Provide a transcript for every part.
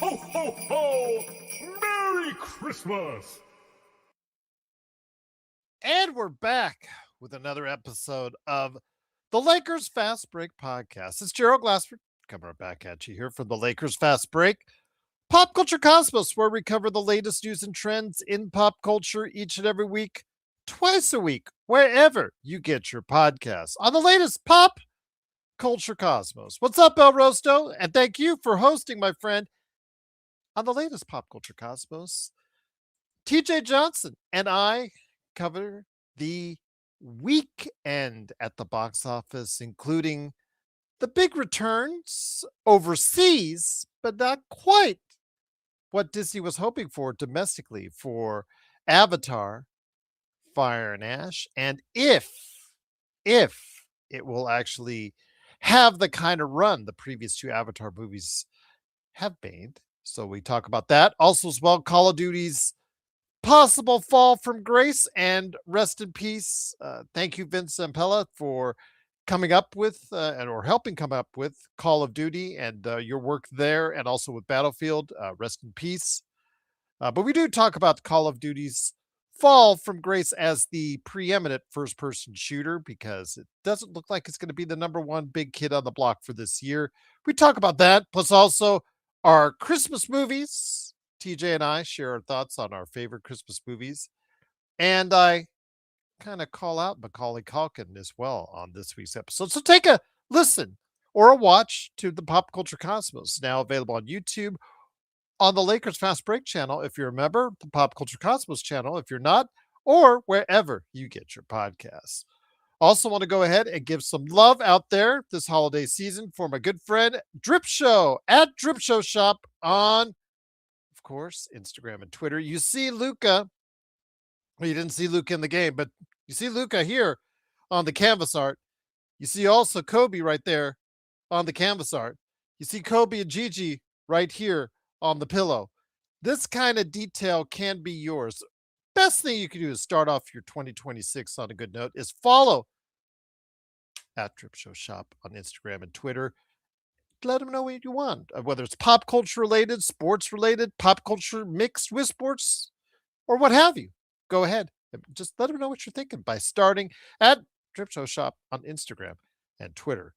Ho, ho, ho! Merry Christmas! And we're back with another episode of the Lakers Fast Break podcast. It's Gerald Glassford coming right back at you here from the Lakers Fast Break, Pop Culture Cosmos, where we cover the latest news and trends in pop culture each and every week, twice a week, wherever you get your podcasts on the latest Pop Culture Cosmos. What's up, El Rosto? And thank you for hosting, my friend, on the latest Pop Culture Cosmos. TJ Johnson and I cover the weekend at the box office, including the big returns overseas, but not quite what Disney was hoping for domestically for Avatar, Fire and Ash, and if it will actually have the kind of run the previous two Avatar movies have made. So we talk about that. Also, as well, Call of Duty's possible fall from grace and rest in peace. Thank you, Vince Zampella, for coming up with or helping come up with Call of Duty and your work there, and also with Battlefield. Rest in peace. But we do talk about Call of Duty's fall from grace as the preeminent first person shooter because it doesn't look like it's going to be the number one big kid on the block for this year. We talk about that, plus also our Christmas movies. TJ and I share our thoughts on our favorite Christmas movies. And I kind of call out Macaulay Culkin as well on this week's episode. So take a listen or a watch to the Pop Culture Cosmos, now available on YouTube, on the Lakers Fast Break channel if you're a member, the Pop Culture Cosmos channel if you're not, or wherever you get your podcasts. Also want to go ahead and give some love out there this holiday season for my good friend Drip Show at Drip Show Shop on, of course, Instagram and Twitter. You see Luka. Well, you didn't see Luka in the game, but you see Luka here on the canvas art. You see also Kobe right there on the canvas art. You see Kobe and Gigi right here on the pillow. This kind of detail can be yours. Best thing you can do is start off your 2026 on a good note is follow at Trip Show Shop on Instagram and Twitter. Let them know what you want, whether it's pop culture related, sports related, pop culture mixed with sports, or what have you. Go ahead. Just let them know what you're thinking by starting at Trip Show Shop on Instagram and Twitter.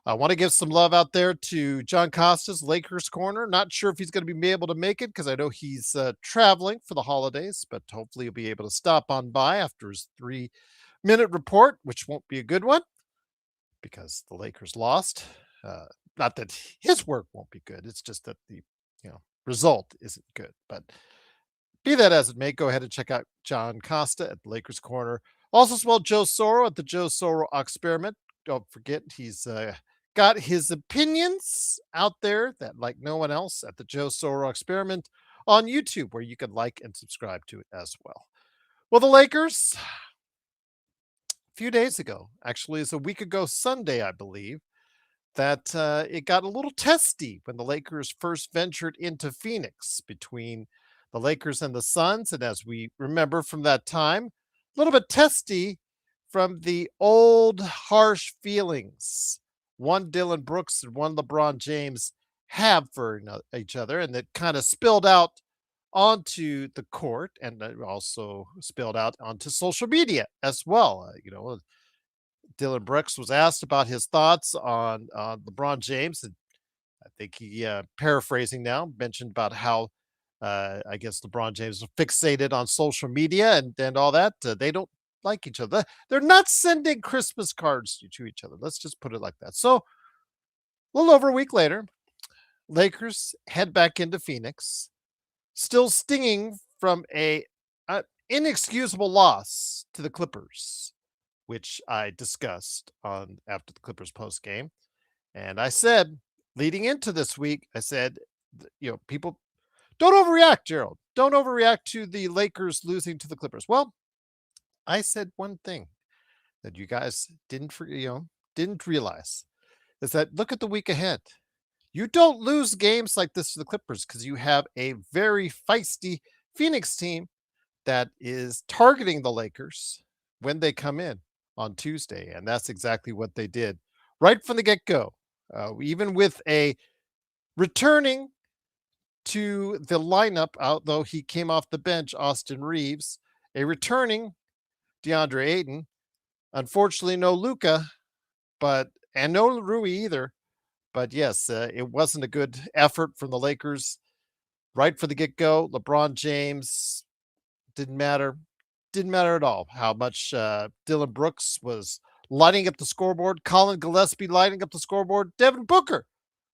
I want to give some love out there to John Costa's Lakers Corner. Not sure if he's going to be able to make it because I know he's traveling for the holidays, but hopefully he'll be able to stop on by after his 3-minute report, which won't be a good one because the Lakers lost. Not that his work won't be good. It's just that the result isn't good. But be that as it may, go ahead and check out John Costa at the Lakers Corner. Also, as well, Joe Soro at the Joe Soro Experiment. Don't forget, he's got his opinions out there that like no one else at the Joe Soro Experiment on YouTube, where you can like and subscribe to it as well. Well, the Lakers, a few days ago, actually, is a week ago Sunday, I believe, that it got a little testy when the Lakers first ventured into Phoenix between the Lakers and the Suns. And as we remember from that time, a little bit testy from the old harsh feelings one Dylan Brooks and one LeBron James have for each other, and that kind of spilled out onto the court and also spilled out onto social media as well. Dylan Brooks was asked about his thoughts on LeBron James, and I think he, paraphrasing now, mentioned about how I guess LeBron James was fixated on social media and all that. They don't like each other. They're not sending Christmas cards to each other. Let's just put it like that. So a little over a week later, Lakers head back into Phoenix, still stinging from a inexcusable loss to the Clippers, which I discussed on after the Clippers post game. And I said, leading into this week, I said, people don't overreact, Gerald. Don't overreact to the Lakers losing to the Clippers. Well, I said one thing that you guys didn't realize is that look at the week ahead. You don't lose games like this to the Clippers because you have a very feisty Phoenix team that is targeting the Lakers when they come in on Tuesday. And that's exactly what they did right from the get-go. Even with a returning to the lineup, although he came off the bench, Austin Reaves, a returning DeAndre Ayton. Unfortunately, no Luka, and no Rui either. But yes, it wasn't a good effort from the Lakers right for the get go. LeBron James didn't matter. Didn't matter at all how much Dylan Brooks was lighting up the scoreboard, Colin Gillespie lighting up the scoreboard, Devin Booker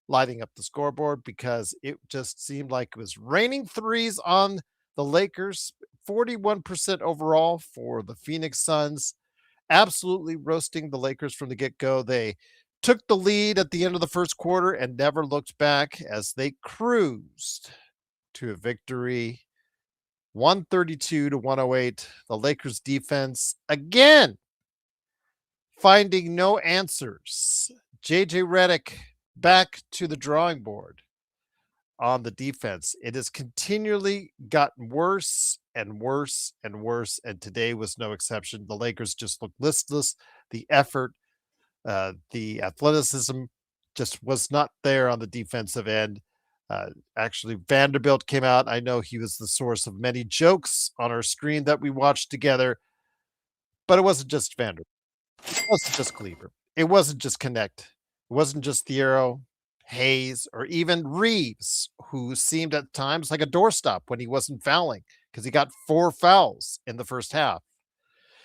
lighting up the scoreboard, because it just seemed like it was raining threes on the Lakers. 41% overall for the Phoenix Suns, absolutely roasting the Lakers from the get go. They took the lead at the end of the first quarter and never looked back as they cruised to a victory, 132 to 108. The Lakers defense again finding no answers. JJ Redick back to the drawing board on the defense. It has continually gotten worse and worse and worse, and today was no exception. The Lakers just looked listless. The effort, the athleticism just was not there on the defensive end. Actually, Vanderbilt came out. I know he was the source of many jokes on our screen that we watched together, but it wasn't just Vanderbilt. It wasn't just Cleaver. It wasn't just Connect. It wasn't just Thiero, Hayes, or even Reeves, who seemed at times like a doorstop when he wasn't fouling, because he got 4 fouls in the first half.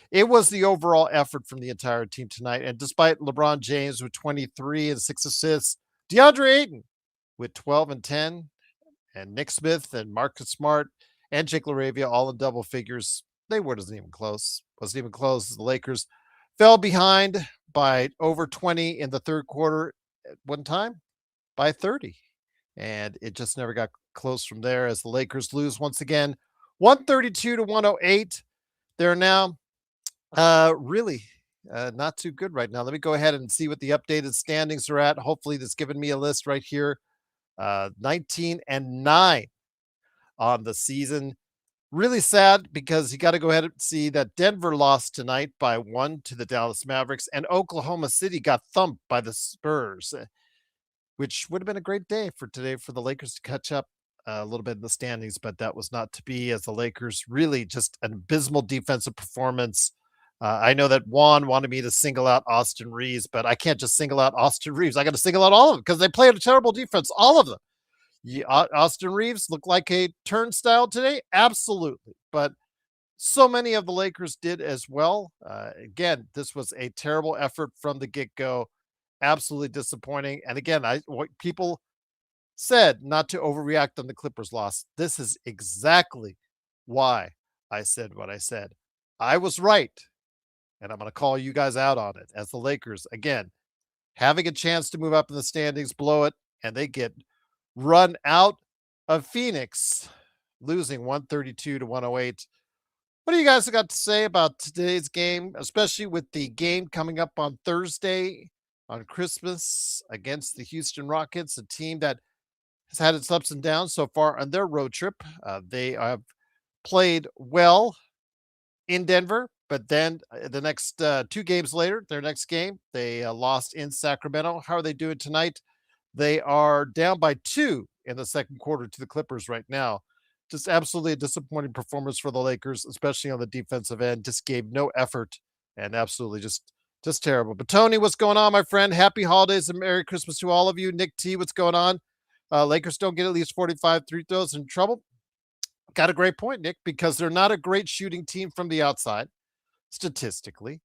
It was the overall effort from the entire team tonight. And despite LeBron James with 23 and 6 assists, DeAndre Ayton with 12 and 10, and Nick Smith and Marcus Smart and Jake LaRavia all in double figures, they wasn't even close. Wasn't even close. The Lakers fell behind by over 20 in the third quarter at one time, by 30. And it just never got close from there as the Lakers lose once again, 132 to 108. They're now really not too good right now. Let me go ahead and see what the updated standings are at. Hopefully, that's given me a list right here. 19 and 9 on the season. Really sad because you got to go ahead and see that Denver lost tonight by 1 to the Dallas Mavericks, and Oklahoma City got thumped by the Spurs, which would have been a great day for today for the Lakers to catch up a little bit in the standings, but that was not to be, as the Lakers really just an abysmal defensive performance. I know that Juan wanted me to single out Austin Reaves, but I can't just single out Austin Reaves. I got to single out all of them because they played a terrible defense, all of them. Austin Reaves looked like a turnstile today, absolutely, but so many of the Lakers did as well. Again, this was a terrible effort from the get-go, absolutely disappointing. And again, what people said not to overreact on the Clippers loss. This is exactly why I said what I said. I was right, and I'm going to call you guys out on it, as the Lakers, again, having a chance to move up in the standings, blow it, and they get run out of Phoenix, losing 132 to 108. What do you guys got to say about today's game, especially with the game coming up on Thursday on Christmas against the Houston Rockets, a team that has had its ups and downs so far on their road trip? They have played well in Denver, but then the next 2 games later, their next game, they lost in Sacramento. How are they doing tonight? They are down by 2 in the second quarter to the Clippers right now. Just absolutely a disappointing performance for the Lakers, especially on the defensive end. Just gave no effort and absolutely just terrible. But Tony, what's going on, my friend? Happy holidays and Merry Christmas to all of you. Nick T, what's going on? Lakers don't get at least 45 free throws in trouble. Got a great point, Nick, because they're not a great shooting team from the outside, statistically.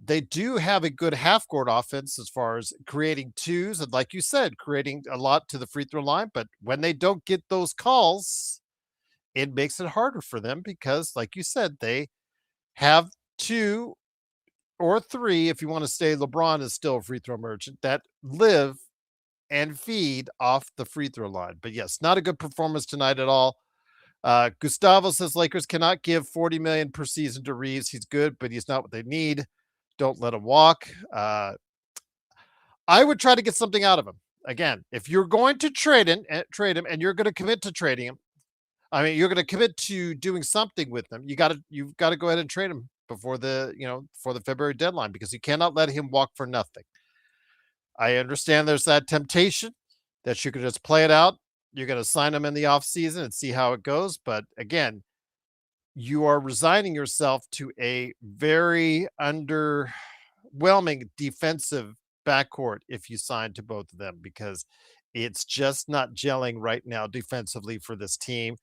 They do have a good half-court offense as far as creating twos, and like you said, creating a lot to the free throw line. But when they don't get those calls, it makes it harder for them because, like you said, they have 2 or 3, if you want to say LeBron is still a free throw merchant, that live and feed off the free throw line. But yes, not a good performance tonight at all. Gustavo says Lakers cannot give 40 million per season to Reeves. He's good, but he's not what they need. Don't let him walk. I would try to get something out of him. Again, if you're going to trade him and you're going to commit to trading him, I mean, you're going to commit to doing something with him. You've got to go ahead and trade him before for the February deadline, because you cannot let him walk for nothing. I understand there's that temptation that you could just play it out You're going to sign him in the offseason and see how it goes. But again, you are resigning yourself to a very underwhelming defensive backcourt if you sign to both of them, because it's just not gelling right now defensively for this team.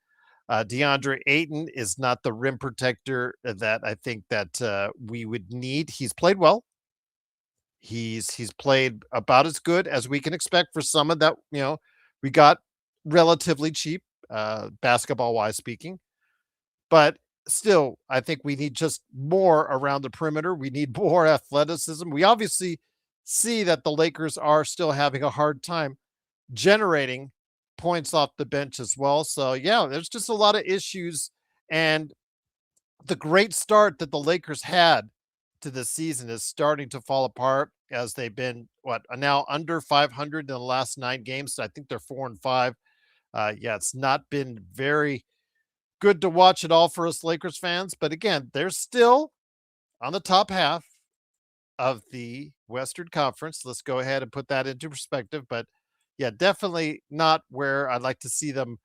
DeAndre Ayton is not the rim protector that I think that we would need. He's played well. He's played about as good as we can expect for someone that we got relatively cheap, basketball wise speaking. But still, I think we need just more around the perimeter. We need more athleticism. We obviously see that the Lakers are still having a hard time generating points off the bench as well. So, yeah, there's just a lot of issues. And the great start that the Lakers had to the season is starting to fall apart as they've been, now under 500 in the last 9 games. I think they're 4-5. Yeah, it's not been very good to watch it all for us Lakers fans. But again, they're still on the top half of the Western Conference. Let's go ahead and put that into perspective. But yeah, definitely not where I'd like to see them,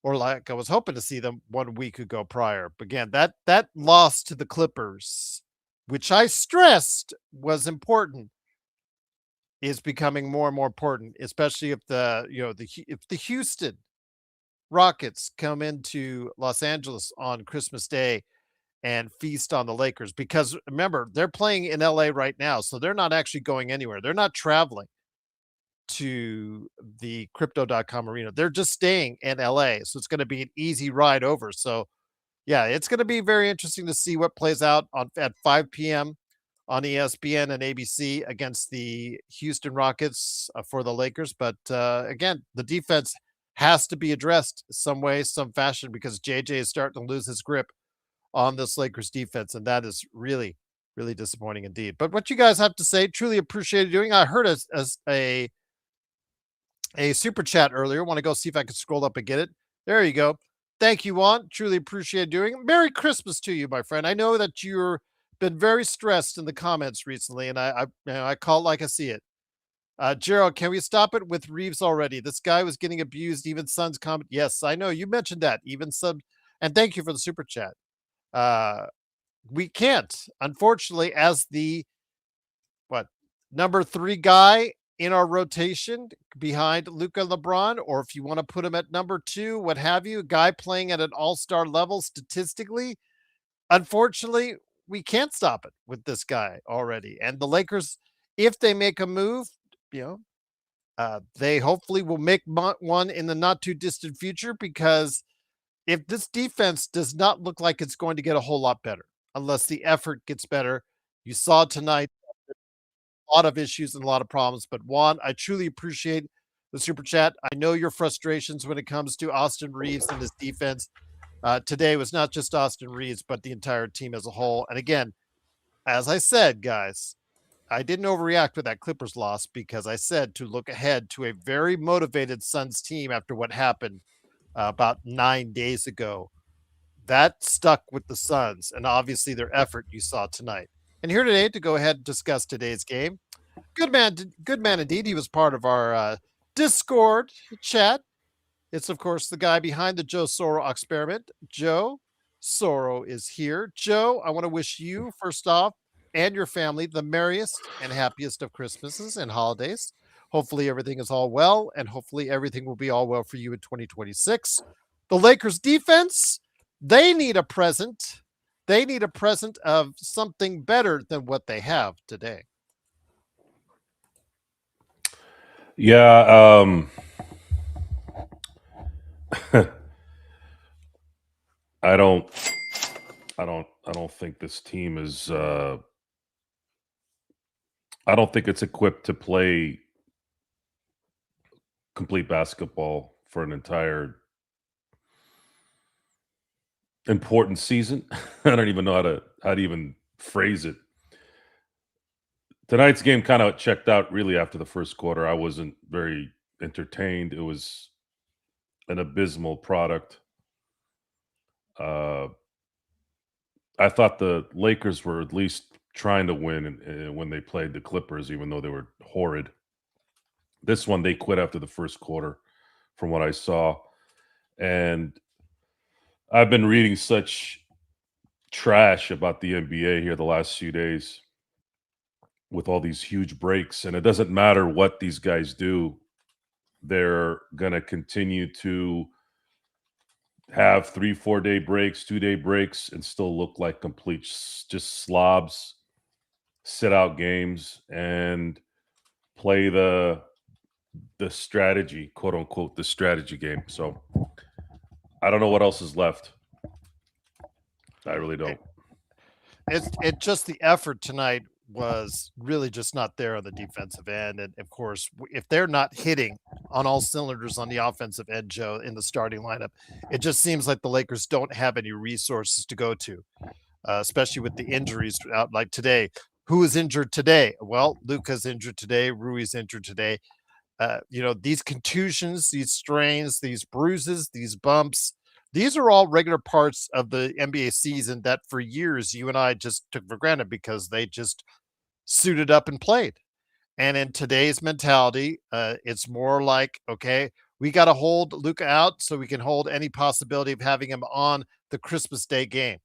or like I was hoping to see them 1 week ago prior. But again, that loss to the Clippers, which I stressed was important, is becoming more and more important, especially if if the Houston Rockets come into Los Angeles on Christmas Day and feast on the Lakers. Because remember, they're playing in LA right now, so they're not actually going anywhere. They're not traveling to the crypto.com arena. They're just staying in LA. So it's going to be an easy ride over. So yeah, it's going to be very interesting to see what plays out at 5 p.m. on ESPN and ABC against the Houston Rockets for the Lakers. But again, the defense has to be addressed some way, some fashion, because JJ is starting to lose his grip on this Lakers defense, and that is really, really disappointing indeed. But what you guys have to say, truly appreciate doing. I heard a super chat earlier. Want to go see if I can scroll up and get it. There you go. Thank you, Juan. Truly appreciate doing. Merry Christmas to you, my friend. I know that you're been very stressed in the comments recently, and I call it like I see it. Gerald, can we stop it with Reaves already? This guy was getting abused. Even Sun's comment. Yes, I know you mentioned that. Even Sun, and thank you for the super chat. We can't, unfortunately, as the number 3 guy in our rotation behind Luka, LeBron, or if you want to put him at number 2, what have you, a guy playing at an all-star level statistically. Unfortunately, we can't stop it with this guy already. And the Lakers, if they make a move, they hopefully will make one in the not too distant future, because if this defense does not look like it's going to get a whole lot better unless the effort gets better. You saw tonight a lot of issues and a lot of problems. But Juan, I truly appreciate the super chat. I know your frustrations when it comes to Austin Reaves and his defense. Today was not just Austin Reaves, but the entire team as a whole. And again, as I said, guys, I didn't overreact with that Clippers loss, because I said to look ahead to a very motivated Suns team after what happened about 9 days ago. That stuck with the Suns, and obviously their effort you saw tonight. And here today to go ahead and discuss today's game. Good man indeed. He was part of our Discord chat. It's, of course, the guy behind the Joe Soro experiment. Joe Soro is here. Joe, I want to wish you, first off, and your family the merriest and happiest of Christmases and holidays. Hopefully everything is all well, and hopefully everything will be all well for you in 2026. The Lakers defense, they need a present. They need a present of something better than what they have today. Yeah, I don't think this team is. I don't think it's equipped to play complete basketball for an entire important season. I don't even know how to even phrase it. Tonight's game kind of checked out really after the first quarter. I wasn't very entertained. It was an abysmal product. I thought the Lakers were at least trying to win when they played the Clippers, even though they were horrid. This one, they quit after the first quarter. from what I saw. And I've been reading such trash about the NBA here the last few days with all these huge breaks. And it doesn't matter what these guys do, they're going to continue to have 3-4 day breaks, 2 day breaks, and still look like complete just slobs, sit out games, and play the strategy, quote unquote, the strategy game. So I don't know what else is left. I really don't. It just the effort tonight was really just not there on the defensive end, and of course, if they're not hitting on all cylinders on the offensive end, Joe, in the starting lineup, it just seems like the Lakers don't have any resources to go to, especially with the injuries out like today. Who is injured today? Well, Luka's injured today. Rui's injured today. These contusions, these strains, these bruises, these bumps, these are all regular parts of the NBA season that for years you and I just took for granted because they just suited up and played. And in today's mentality, it's more like, okay, we got to hold Luka out so we can hold any possibility of having him on the Christmas Day game.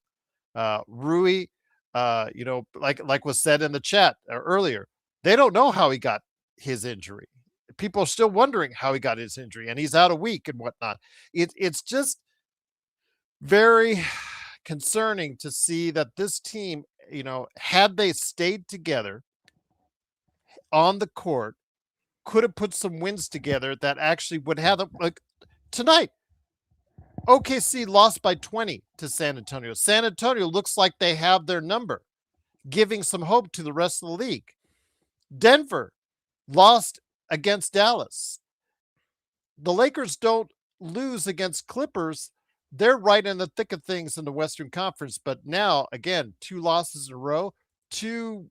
Rui, like was said in the chat earlier, they don't know how he got his injury. People are still wondering how he got his injury, and he's out a week and whatnot. It's just very concerning to see that this team, had they stayed together on the court, could have put some wins together that actually would have them like tonight. OKC lost by 20 to San Antonio. San Antonio looks like they have their number, giving some hope to the rest of the league. Denver lost against Dallas. The Lakers don't lose against Clippers. They're right in the thick of things in the Western Conference. But now, again, 2 losses in a row, 2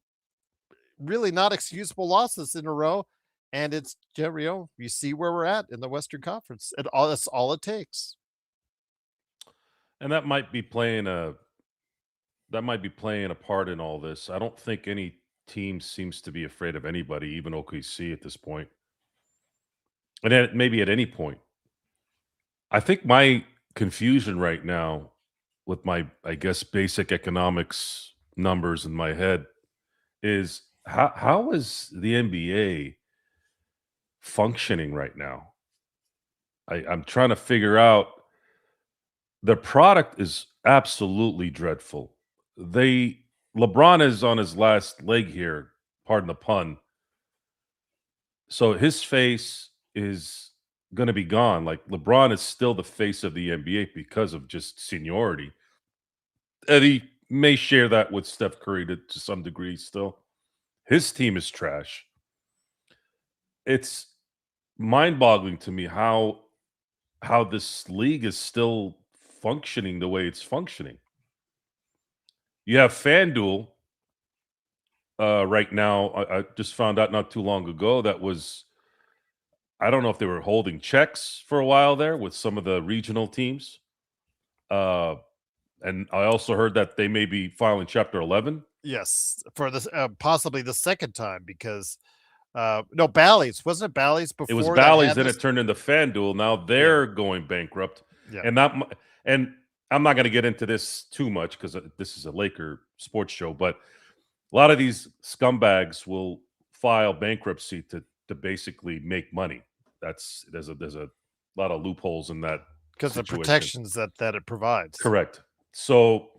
really not excusable losses in a row. And it's, you see where we're at in the Western Conference. That's all it takes. And that might be playing a part in all this. I don't think any team seems to be afraid of anybody, even OKC at this point. And then maybe at any point. I think my confusion right now with my, I guess, basic economics numbers in my head is how is the NBA functioning right now? I'm trying to figure out. The product is absolutely dreadful. LeBron is on his last leg here, pardon the pun. So his face is going to be gone. Like LeBron is still the face of the NBA because of just seniority. And he may share that with Steph Curry to some degree still. His team is trash. It's mind-boggling to me how this league is still functioning the way it's functioning. You have FanDuel right now. I just found out not too long ago I don't know if they were holding checks for a while there with some of the regional teams. And I also heard that they may be filing Chapter 11. Yes, for this possibly the second time because no, Bally's. Wasn't it Bally's before? It was that Bally's, had then this? it turned into FanDuel. Now they're going bankrupt. Yeah. And I'm not going to get into this too much because this is a Laker sports show, but a lot of these scumbags will file bankruptcy to basically make money. There's a lot of loopholes in that because the situation. protections that it provides. Correct. So,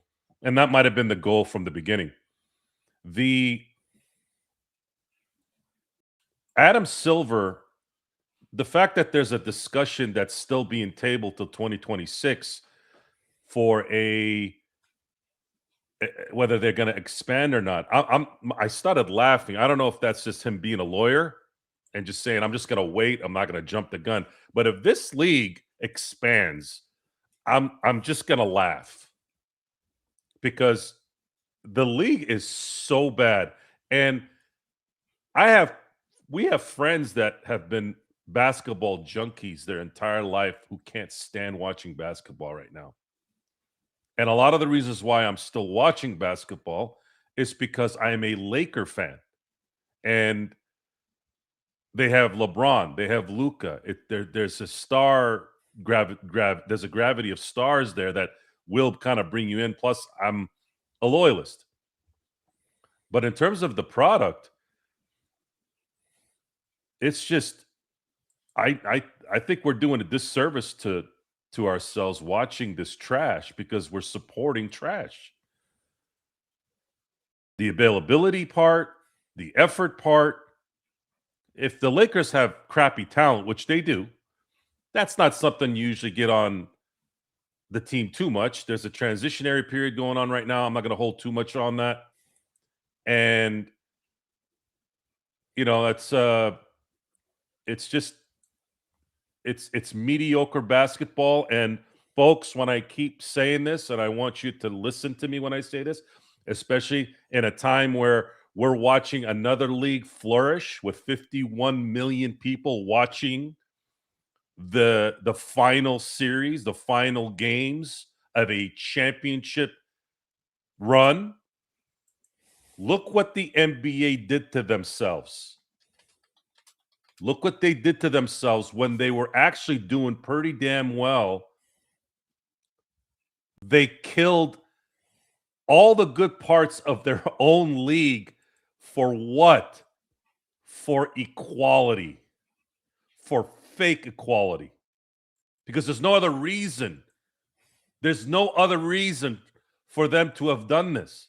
and that might have been the goal from the beginning. The Adam Silver, the fact that there's a discussion that's still being tabled till 2026 for whether they're going to expand or not. I started laughing. I don't know if that's just him being a lawyer and just saying, I'm just going to wait. I'm not going to jump the gun. But if this league expands, I'm just going to laugh because the league is so bad. And we have friends that have been basketball junkies their entire life who can't stand watching basketball right now. And a lot of the reasons why I'm still watching basketball is because I am a Laker fan. And They have LeBron. They have Luka. There's a there's a gravity of stars there that will kind of bring you in. Plus, I'm a loyalist. But in terms of the product, it's just I think we're doing a disservice to ourselves watching this trash because we're supporting trash. The availability part, the effort part. If the Lakers have crappy talent, which they do, that's not something you usually get on the team too much. There's a transitionary period going on right now. I'm not going to hold too much on that. And it's just it's mediocre basketball. And folks, when I keep saying this, and I want you to listen to me when I say this, especially in a time where we're watching another league flourish with 51 million people watching the final series, the final games of a championship run. Look what the NBA did to themselves. Look what they did to themselves when they were actually doing pretty damn well. They killed all the good parts of their own league for what? For equality. For fake equality. Because there's no other reason. There's no other reason for them to have done this.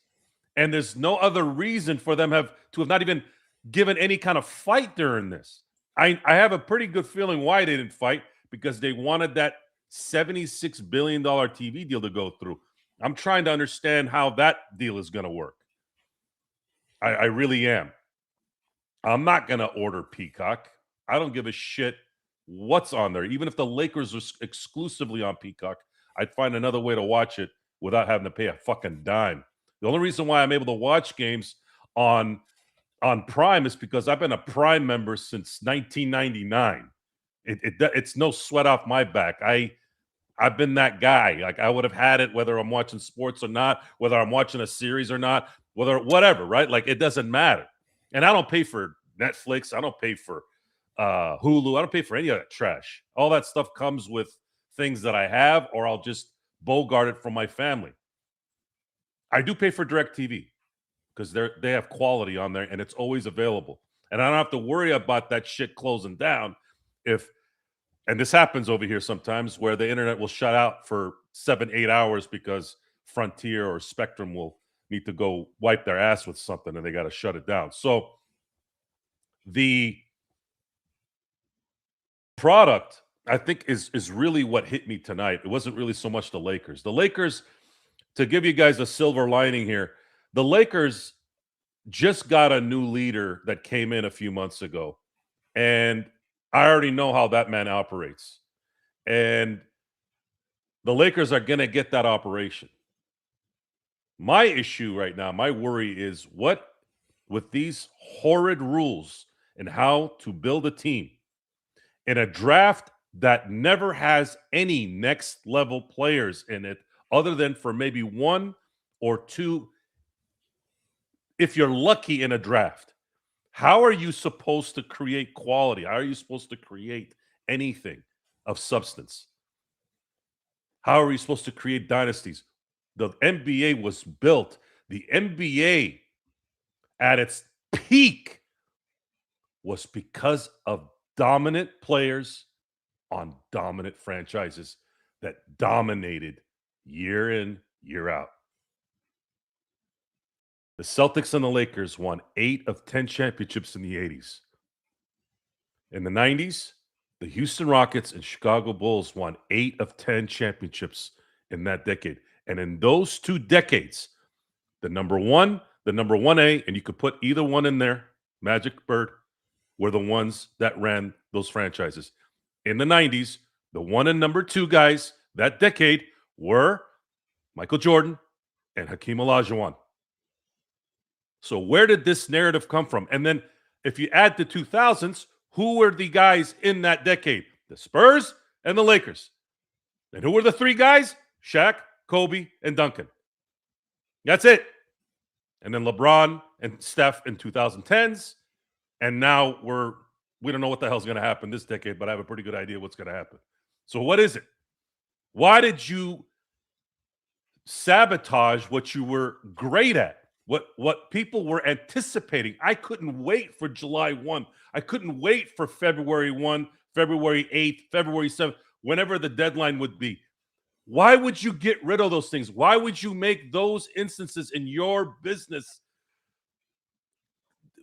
And there's no other reason for them to have not even given any kind of fight during this. I have a pretty good feeling why they didn't fight, because they wanted that $76 billion TV deal to go through. I'm trying to understand how that deal is going to work. I really am. I'm not going to order Peacock. I don't give a shit what's on there. Even if the Lakers are exclusively on Peacock, I'd find another way to watch it without having to pay a fucking dime. The only reason why I'm able to watch games on Prime is because I've been a Prime member since 1999. It's no sweat off my back. I've been that guy. Like, I would have had it whether I'm watching sports or not, whether I'm watching a series or not, whatever, right? Like, it doesn't matter. And I don't pay for Netflix. I don't pay for Hulu. I don't pay for any of that trash. All that stuff comes with things that I have, or I'll just bogart it from my family. I do pay for DirecTV because they have quality on there and it's always available. And I don't have to worry about that shit closing down and this happens over here sometimes, where the internet will shut out for 7-8 hours because Frontier or Spectrum will need to go wipe their ass with something and they got to shut it down. So the product, I think, is really what hit me tonight. It wasn't really so much the Lakers. The Lakers, to give you guys a silver lining here, the Lakers just got a new leader that came in a few months ago. And I already know how that man operates. And the Lakers are going to get that operation. My issue right now, my worry is what, with these horrid rules and how to build a team in a draft that never has any next level players in it, other than for maybe one or two, if you're lucky in a draft. How are you supposed to create quality? How are you supposed to create anything of substance? How are you supposed to create dynasties? The NBA was built. The NBA at its peak was because of dominant players on dominant franchises that dominated year in, year out. The Celtics and the Lakers won 8 of 10 championships in the 80s. In the 90s, the Houston Rockets and Chicago Bulls won 8 of 10 championships in that decade. And in those 2 decades, the number 1A, and you could put either one in there, Magic, Bird, were the ones that ran those franchises. In the 90s, the 1 and number 2 guys that decade were Michael Jordan and Hakeem Olajuwon. So where did this narrative come from? And then if you add the 2000s, who were the guys in that decade? The Spurs and the Lakers. And who were the 3 guys? Shaq, Kobe, and Duncan. That's it. And then LeBron and Steph in 2010s. And now we're we don't know what the hell's going to happen this decade, but I have a pretty good idea what's going to happen. So what is it? Why did you sabotage what you were great at? What people were anticipating? I couldn't wait for July 1. I couldn't wait for February 1, February 8th, February 7th, whenever the deadline would be. Why would you get rid of those things? Why would you make those instances in your business?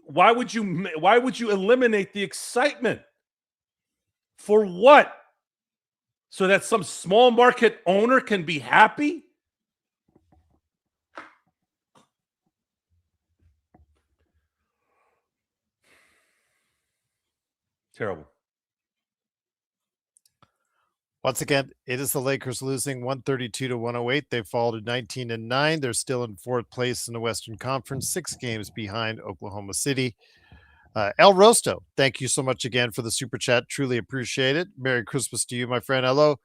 Why would you eliminate the excitement? For what? So that some small market owner can be happy? Terrible. Once again, it is the Lakers losing 132-108. They fall to 19-9. They're still in fourth place in the Western Conference, 6 games behind Oklahoma City. El Rosto, thank you so much again for the super chat. Truly appreciate it. Merry Christmas to you, my friend. Hello.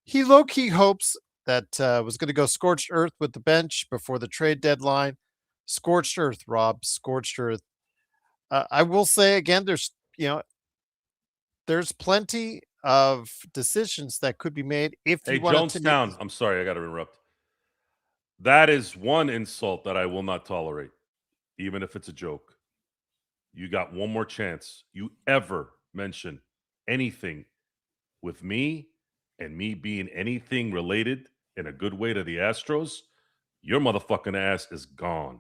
He low-key hopes that was going to go scorched earth with the bench before the trade deadline. Scorched earth, Rob. Scorched earth. I will say again, there's plenty of decisions that could be made if you wanted to. Jonestown, I'm sorry, I got to interrupt. That is one insult that I will not tolerate, even if it's a joke. You got one more chance. You ever mention anything with me and me being anything related in a good way to the Astros, your motherfucking ass is gone.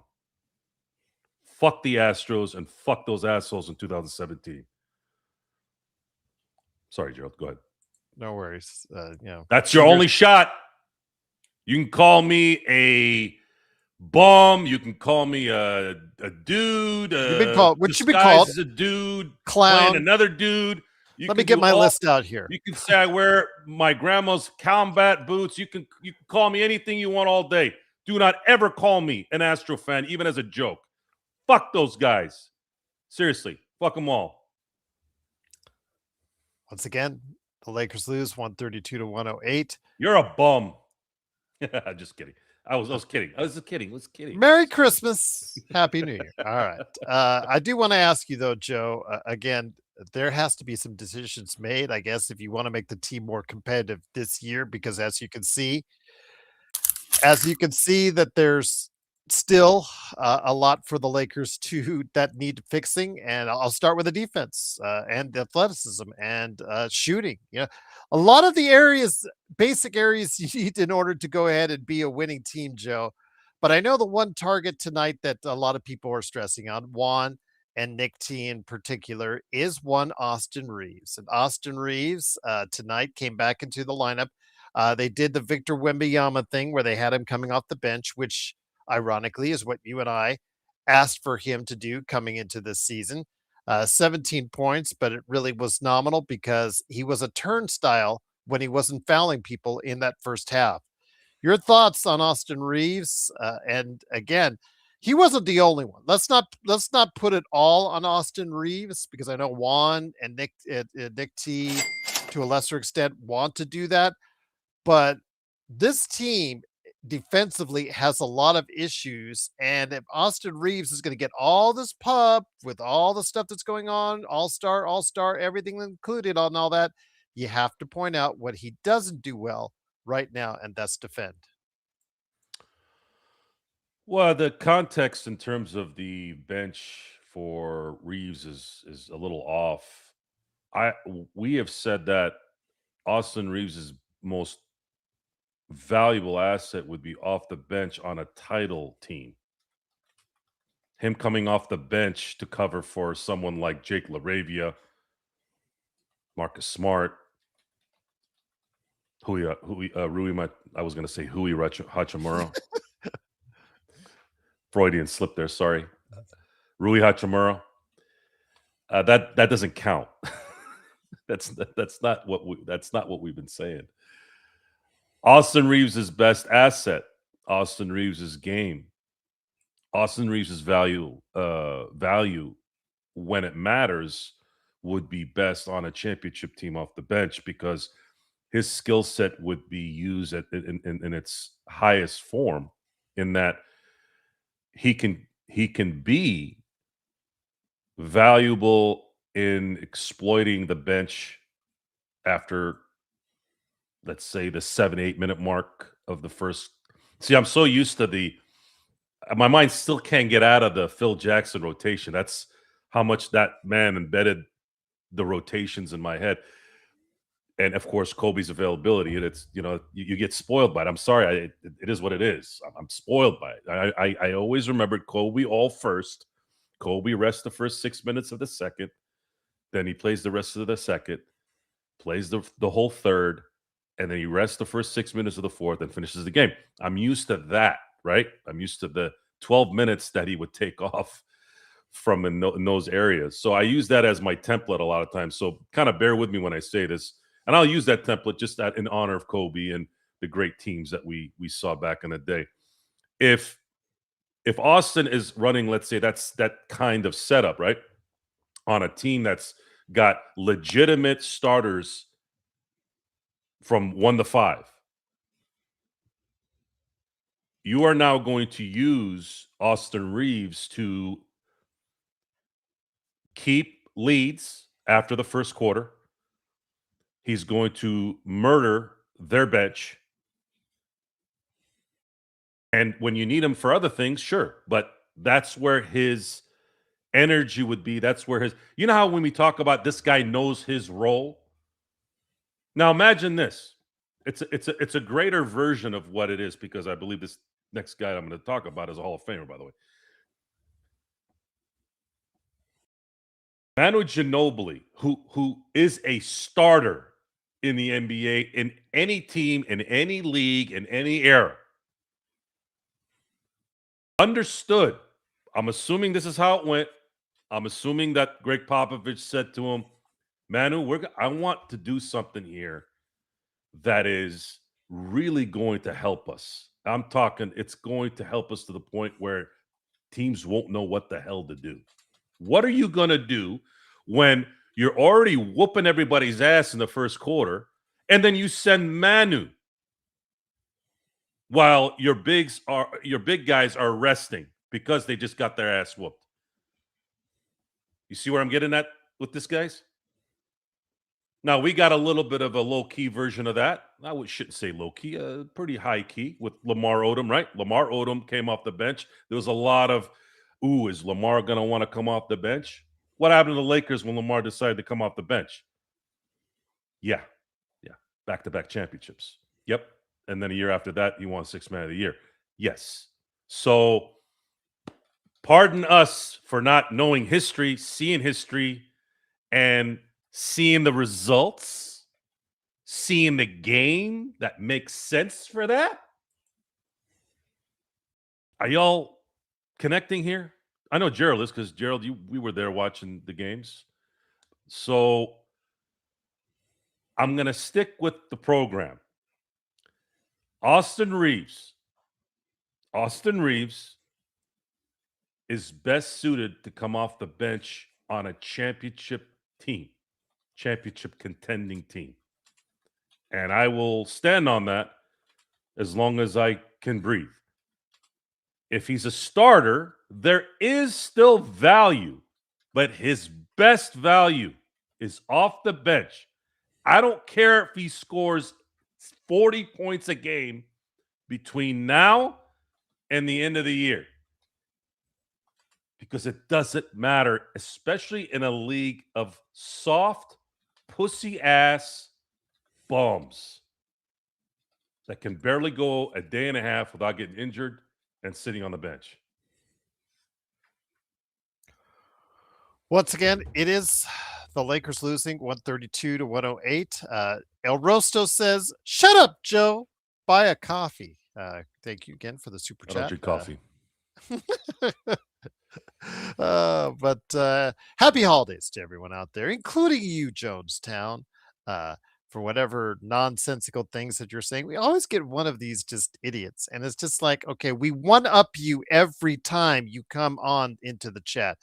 Fuck the Astros and fuck those assholes in 2017. Sorry, Gerald. Go ahead. No worries. That's your only shot. You can call me a bum. You can call me a dude. You've been called. What you been called? As a dude. Clown. Another dude. Let me get my list out here. You can say I wear my grandma's combat boots. You can call me anything you want all day. Do not ever call me an Astro fan, even as a joke. Fuck those guys. Seriously. Fuck them all. Once again, the Lakers lose 132-108. You're a bum. Just kidding. I was kidding. I was kidding. Merry Christmas. Happy New Year. All right. I do want to ask you, though, Joe, again, there has to be some decisions made, I guess, if you want to make the team more competitive this year, because as you can see that there's still a lot for the Lakers that need fixing. And I'll start with the defense and the athleticism and shooting. A lot of the basic areas you need in order to go ahead and be a winning team, Joe. But I know the one target tonight that a lot of people are stressing on, Juan and Nick T in particular, is one Austin Reaves. And Austin Reaves tonight came back into the lineup. They did the Victor Wembanyama thing where they had him coming off the bench, which ironically is what you and I asked for him to do coming into this season. 17 points, but it really was nominal because he was a turnstile when he wasn't fouling people in that first half. Your thoughts on Austin Reaves? And again, he wasn't the only one. Let's not put it all on Austin Reaves, because I know Juan and Nick T to a lesser extent want to do that, but this team defensively has a lot of issues. And if Austin Reaves is going to get all this pub with all the stuff that's going on, all-star, everything included on all that, you have to point out what he doesn't do well right now, and that's defend. Well, the context in terms of the bench for Reaves is a little off. We have said that Austin Reaves' most valuable asset would be off the bench on a title team. Him coming off the bench to cover for someone like Jake LaRavia, Marcus Smart, Hui Hachimura. Freudian slip there, sorry. Rui Hachimura. That doesn't count. that's not what we've been saying. Austin Reaves' best asset, Austin Reaves' game, Austin Reaves' value when it matters would be best on a championship team off the bench, because his skill set would be used in its highest form, in that he can be valuable in exploiting the bench after, let's say, the 7-8 minute mark of the first. See, I'm so used to my mind still can't get out of the Phil Jackson rotation. That's how much that man embedded the rotations in my head. And of course, Kobe's availability. And it's, you get spoiled by it. I'm sorry. It is what it is. I'm spoiled by it. I always remembered Kobe all first. Kobe rests the first 6 minutes of the second. Then he plays the rest of the second, plays the whole third, and then he rests the first 6 minutes of the fourth and finishes the game. I'm used to that, right? I'm used to the 12 minutes that he would take off from in those areas. So I use that as my template a lot of times. So kind of bear with me when I say this. And I'll use that template just in honor of Kobe and the great teams that we saw back in the day. If Austin is running, let's say that's that kind of setup, right? On a team that's got legitimate starters from 1 to 5. You are now going to use Austin Reaves to keep leads after the first quarter. He's going to murder their bench. And when you need him for other things, sure. But that's where his energy would be. That's where you know how when we talk about this guy knows his role? Now imagine this. It's a greater version of what it is, because I believe this next guy I'm going to talk about is a Hall of Famer, by the way. Manu Ginobili, who is a starter in the NBA, in any team, in any league, in any era, understood. I'm assuming this is how it went. I'm assuming that Greg Popovich said to him, Manu, I want to do something here that is really going to help us. I'm talking, it's going to help us to the point where teams won't know what the hell to do. What are you going to do when you're already whooping everybody's ass in the first quarter, and then you send Manu while your big guys are resting because they just got their ass whooped? You see where I'm getting at with this, guys? Now, we got a little bit of a low-key version of that. I shouldn't say low-key, pretty high-key with Lamar Odom, right? Lamar Odom came off the bench. There was a lot of, is Lamar going to want to come off the bench? What happened to the Lakers when Lamar decided to come off the bench? Yeah. Back-to-back championships. Yep. And then a year after that, he won Sixth Man of the Year. Yes. So, pardon us for not knowing history, seeing history, and seeing the results, seeing the game that makes sense for that. Are y'all connecting here? I know Gerald is, because Gerald, we were there watching the games. So I'm going to stick with the program. Austin Reaves is best suited to come off the bench on a championship team. Championship contending team. And I will stand on that as long as I can breathe. If he's a starter, there is still value, but his best value is off the bench. I don't care if he scores 40 points a game between now and the end of the year, because it doesn't matter, especially in a league of soft, pussy-ass bums that can barely go a day and a half without getting injured and sitting on the bench. Once again, it is the Lakers losing 132-108. El Rosto says, "Shut up, Joe. Buy a coffee." Thank you again for the super chat. I don't drink coffee. But happy holidays to everyone out there, including you, Jonestown. For whatever nonsensical things that you're saying, we always get one of these just idiots, and it's just like, okay, we one up you every time you come on into the chat.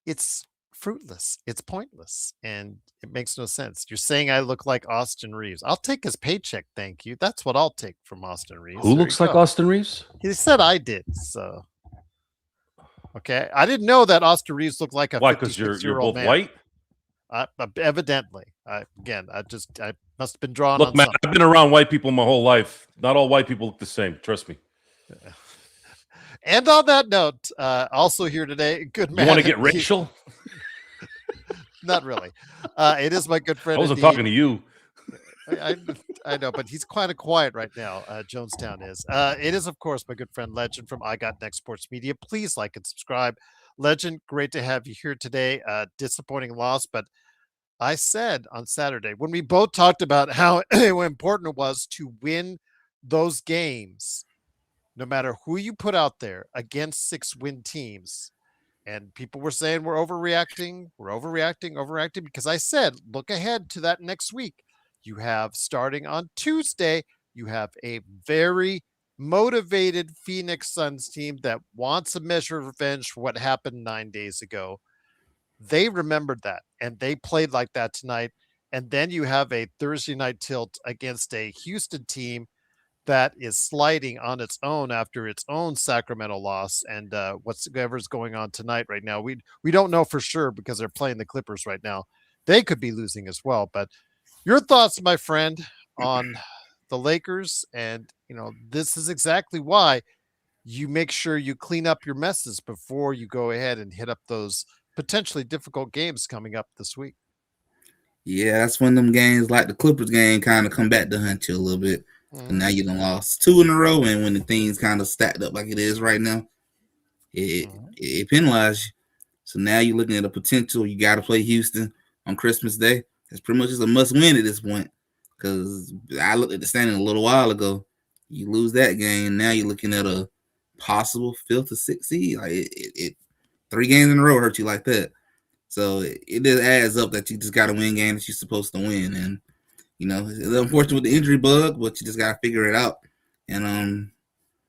It's fruitless, it's pointless, and it makes no sense. You're saying I look like Austin Reaves. I'll take his paycheck, thank you. That's what I'll take from Austin Reaves. Who looks like Austin Reaves? He said I did, so Okay, I didn't know that Austin Reaves looked like a Why? Because you're 56-year-old both man. white. Evidently, I must have been drawn Look, on man, something. I've been around white people my whole life. Not all white people look the same. Trust me. And on that note, also here today, good man. You want to get racial? Not really. It is my good friend. I wasn't indeed. talking to you. I know, but he's kind of quiet right now. Jonestown is. It is, of course, my good friend Legend from I Got Next Sports Media. Please like and subscribe. Legend, great to have you here today. Disappointing loss, but I said on Saturday when we both talked about how important it was to win those games, no matter who you put out there against 6-win teams. And people were saying we're overreacting, because I said, look ahead to that next week. You have, starting on Tuesday, you have a very motivated Phoenix Suns team that wants a measure of revenge for what happened 9 days ago. They remembered that, and they played like that tonight. And then you have a Thursday night tilt against a Houston team that is sliding on its own after its own Sacramento loss. And whatever's going on tonight right now, we don't know for sure because they're playing the Clippers right now. They could be losing as well. But your thoughts, my friend, on the Lakers, and this is exactly why you make sure you clean up your messes before you go ahead and hit up those potentially difficult games coming up this week. Yeah, that's when them games like the Clippers game kind of come back to hunt you a little bit. And now you done lost 2 in a row, and when the things kind of stacked up like it is right now, it penalized you. So now you're looking at a potential. You got to play Houston on Christmas Day. It's pretty much just a must win at this point. Because I looked at the standing a little while ago. You lose that game, now you're looking at a possible 5th or 6th seed. Like it 3 games in a row hurt you like that. So it just adds up that you just got to win games that you're supposed to win. And it's unfortunate with the injury bug, but you just got to figure it out. And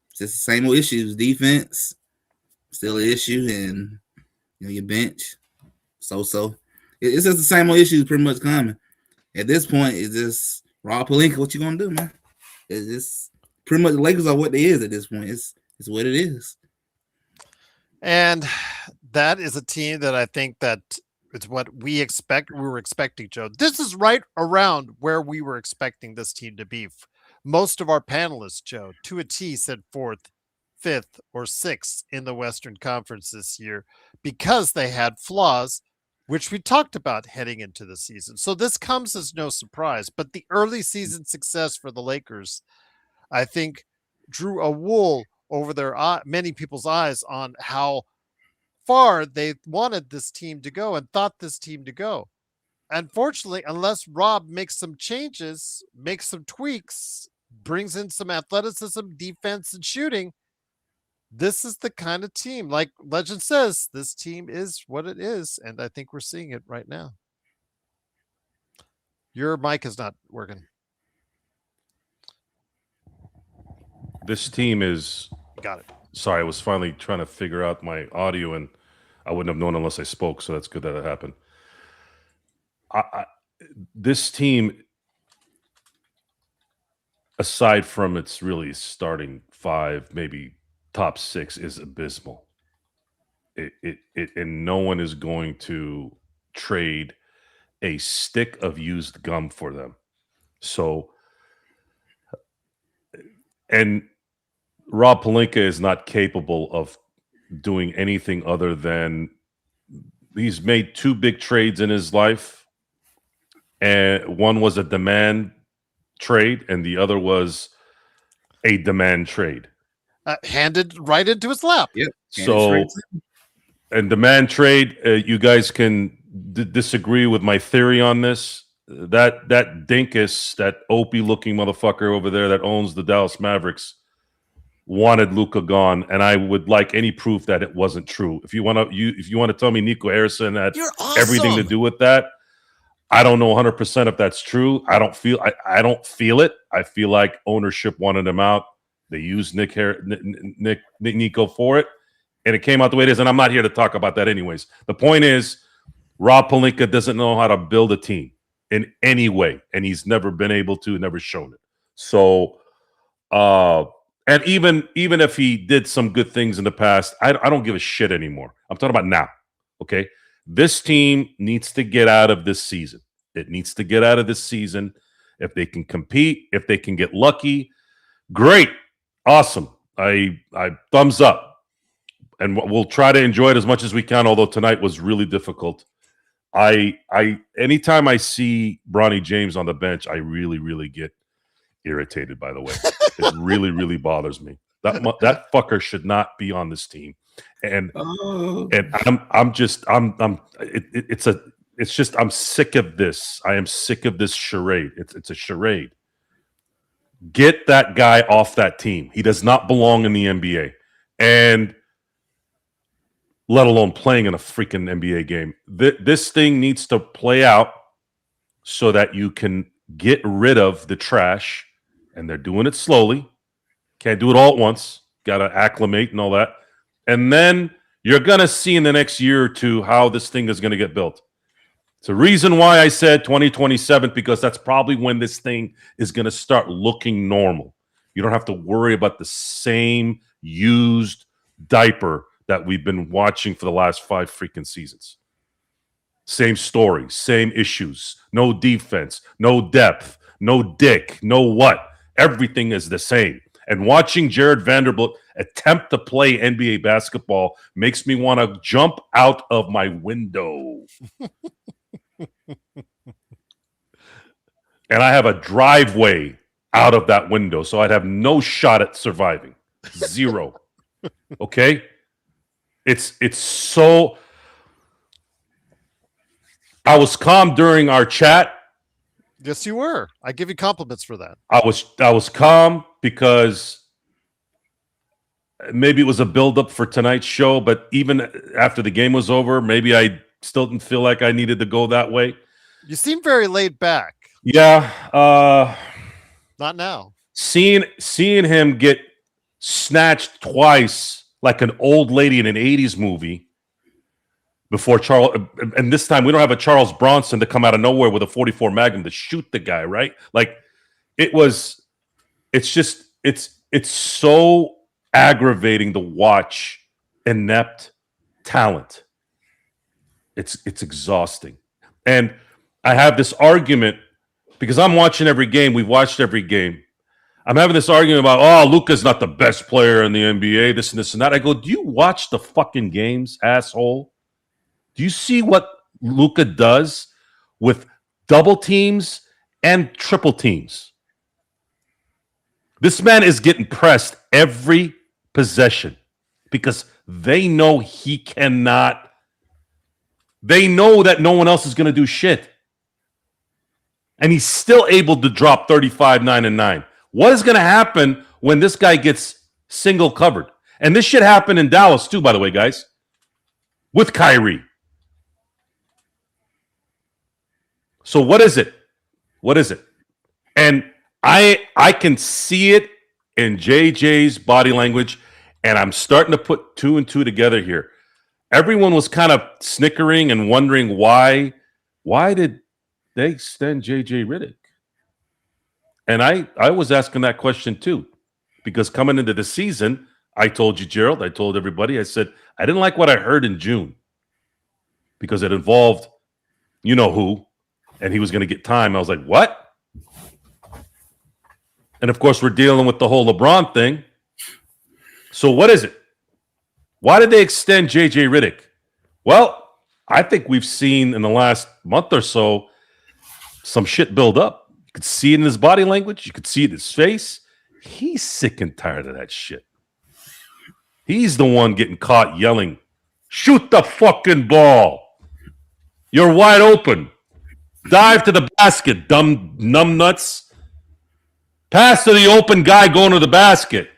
it's just the same old issues. Defense, still an issue. And, your bench, so. It's just the same old issues pretty much coming. At this point, it's just Rob Pelinka. What you going to do, man? It's just pretty much the Lakers are what they is at this point. It's what it is. And that is a team that I think that it's what we were expecting, Joe. This is right around where we were expecting this team to be. Most of our panelists, Joe, to a T, said 4th, 5th, or 6th in the Western Conference this year because they had flaws, which we talked about heading into the season. So this comes as no surprise. But the early season success for the Lakers, I think, drew a wool over many people's eyes on how far they wanted this team to go and thought this team to go. Unfortunately, unless Rob makes some changes, makes some tweaks, brings in some athleticism, defense, and shooting, this is the kind of team, like Legend says, this team is what it is. And I think we're seeing it right now. Your mic is not working. This team is... Got it. Sorry, I was finally trying to figure out my audio, and I wouldn't have known unless I spoke, so that's good that it happened. This team, aside from its really starting 5, maybe top 6, is abysmal. And no one is going to trade a stick of used gum for them. So, and Rob Pelinka is not capable of doing anything other than he's made 2 big trades in his life. And one was a demand trade, and the other was a demand trade. Handed right into his lap. Yep. So, and demand trade, you guys can disagree with my theory on this. That dinkus, that Opie-looking motherfucker over there that owns the Dallas Mavericks, wanted Luka gone, and I would like any proof that it wasn't true. If you want to tell me Nico Harrison had everything to do with that, I don't know 100% if that's true. I don't feel it. I feel like ownership wanted him out. They used Nico for it, and it came out the way it is. And I'm not here to talk about that anyways. The point is, Rob Pelinka doesn't know how to build a team in any way, and he's never been able to, never shown it. So, And even if he did some good things in the past, I don't give a shit anymore. I'm talking about now. Okay, this team needs to get out of this season. It needs to get out of this season. If they can compete, if they can get lucky, great, awesome. I thumbs up, and we'll try to enjoy it as much as we can. Although tonight was really difficult. I anytime I see Bronny James on the bench, I really get irritated. By the way, it really bothers me. That fucker should not be on this team. And I'm sick of this. I am sick of this charade. It's a charade. Get that guy off that team. He does not belong in the NBA, and let alone playing in a freaking NBA game. This thing needs to play out so that you can get rid of the trash, and they're doing it slowly. Can't do it all at once. Got to acclimate and all that. And then you're going to see in the next year or two how this thing is going to get built. It's a reason why I said 2027, because that's probably when this thing is going to start looking normal. You don't have to worry about the same used diaper that we've been watching for the last 5 freaking seasons. Same story, same issues, no defense, no depth, no dick, no what. Everything is the same. And watching Jared Vanderbilt attempt to play NBA basketball makes me want to jump out of my window. And I have a driveway out of that window, so I'd have no shot at surviving. Zero. Okay? It's so... I was calm during our chat. Yes, you were. I give you compliments for that. I was calm because maybe it was a buildup for tonight's show, but even after the game was over, maybe I still didn't feel like I needed to go that way. You seem very laid back. Yeah. Not now. Seeing him get snatched twice like an old lady in an 80s movie before Charles, and this time we don't have a Charles Bronson to come out of nowhere with a 44 Magnum to shoot the guy, right? Like it's so aggravating to watch inept talent. It's exhausting. And I have this argument because I'm watching every game. We've watched every game. I'm having this argument about, oh, Luka's not the best player in the NBA, this and this and that. I go, do you watch the fucking games, asshole? Do you see what Luka does with double teams and triple teams? This man is getting pressed every possession because they know he cannot. They know that no one else is going to do shit. And he's still able to drop 35, 9, and 9. What is going to happen when this guy gets single covered? And this shit happened in Dallas too, by the way, guys, with Kyrie. So what is it? What is it? And I can see it in JJ's body language, and I'm starting to put 2 and 2 together here. Everyone was kind of snickering and wondering why did they extend JJ Redick? And I was asking that question too, because coming into the season, I told you, Gerald, I told everybody, I said, I didn't like what I heard in June because it involved you know who, and he was going to get time. I was like, what? And of course, we're dealing with the whole LeBron thing. So what is it? Why did they extend JJ Redick? Well, I think we've seen in the last month or so some shit build up. You could see it in his body language. You could see it in his face. He's sick and tired of that shit. He's the one getting caught yelling, shoot the fucking ball. You're wide open. Dive to the basket, dumb numbnuts. Pass to the open guy going to the basket.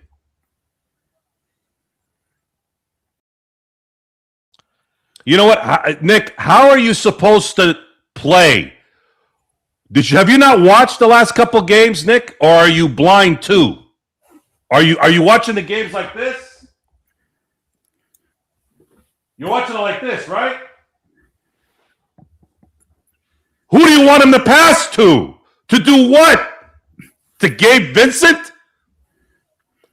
You know what, Nick? How are you supposed to play? Have you not watched the last couple games, Nick, or are you blind too? Are you watching the games like this? You're watching it like this, right? Who do you want him to pass to? To do what? To Gabe Vincent?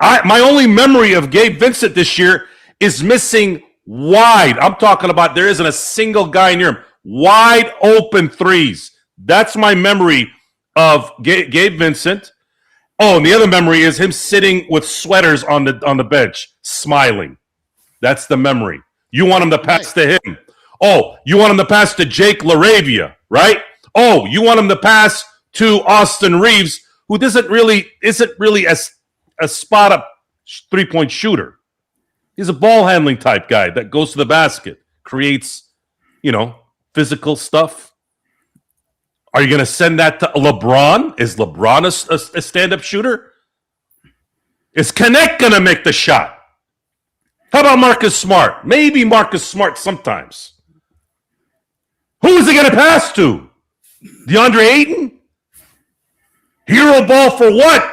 My only memory of Gabe Vincent this year is missing wide. I'm talking about there isn't a single guy near him. Wide open threes. That's my memory of Gabe Vincent. Oh, and the other memory is him sitting with sweaters on the bench, smiling. That's the memory. You want him to pass to him. Oh, you want him to pass to Jake LaRavia, right? Oh, you want him to pass to Austin Reaves, who isn't really a spot-up three-point shooter. He's a ball-handling type guy that goes to the basket, creates, physical stuff. Are you going to send that to LeBron? Is LeBron a stand-up shooter? Is Connect going to make the shot? How about Marcus Smart? Maybe Marcus Smart sometimes. Who is he going to pass to? DeAndre Ayton? Hero ball for what?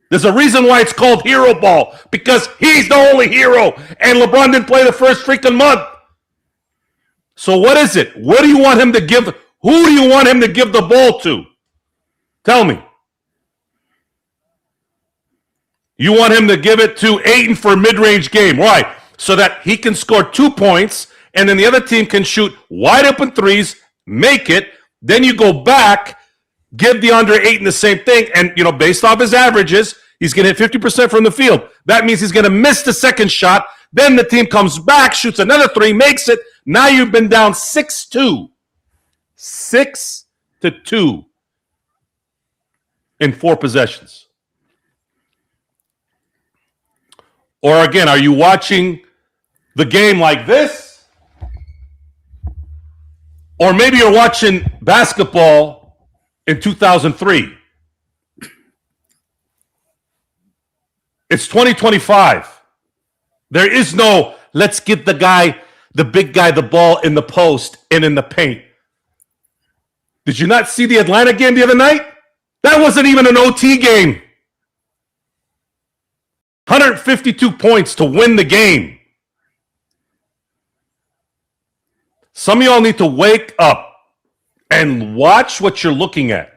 There's a reason why it's called hero ball, because he's the only hero, and LeBron didn't play the first freaking month. So what is it? What do you want him to give? Who do you want him to give the ball to? Tell me. You want him to give it to Ayton for a mid-range game. Why? So that he can score 2 points, and then the other team can shoot wide open threes, make it. Then you go back, give DeAndre Ayton the same thing, and based off his averages, he's going to hit 50% from the field. That means he's going to miss the second shot. Then the team comes back, shoots another three, makes it. Now you've been down 6-2. 6-2 in 4 possessions. Or again, are you watching the game like this? Or maybe you're watching basketball in 2003. It's 2025. There is no, let's get the big guy, the ball in the post and in the paint. Did you not see the Atlanta game the other night? That wasn't even an OT game. 152 points to win the game. Some of y'all need to wake up and watch what you're looking at.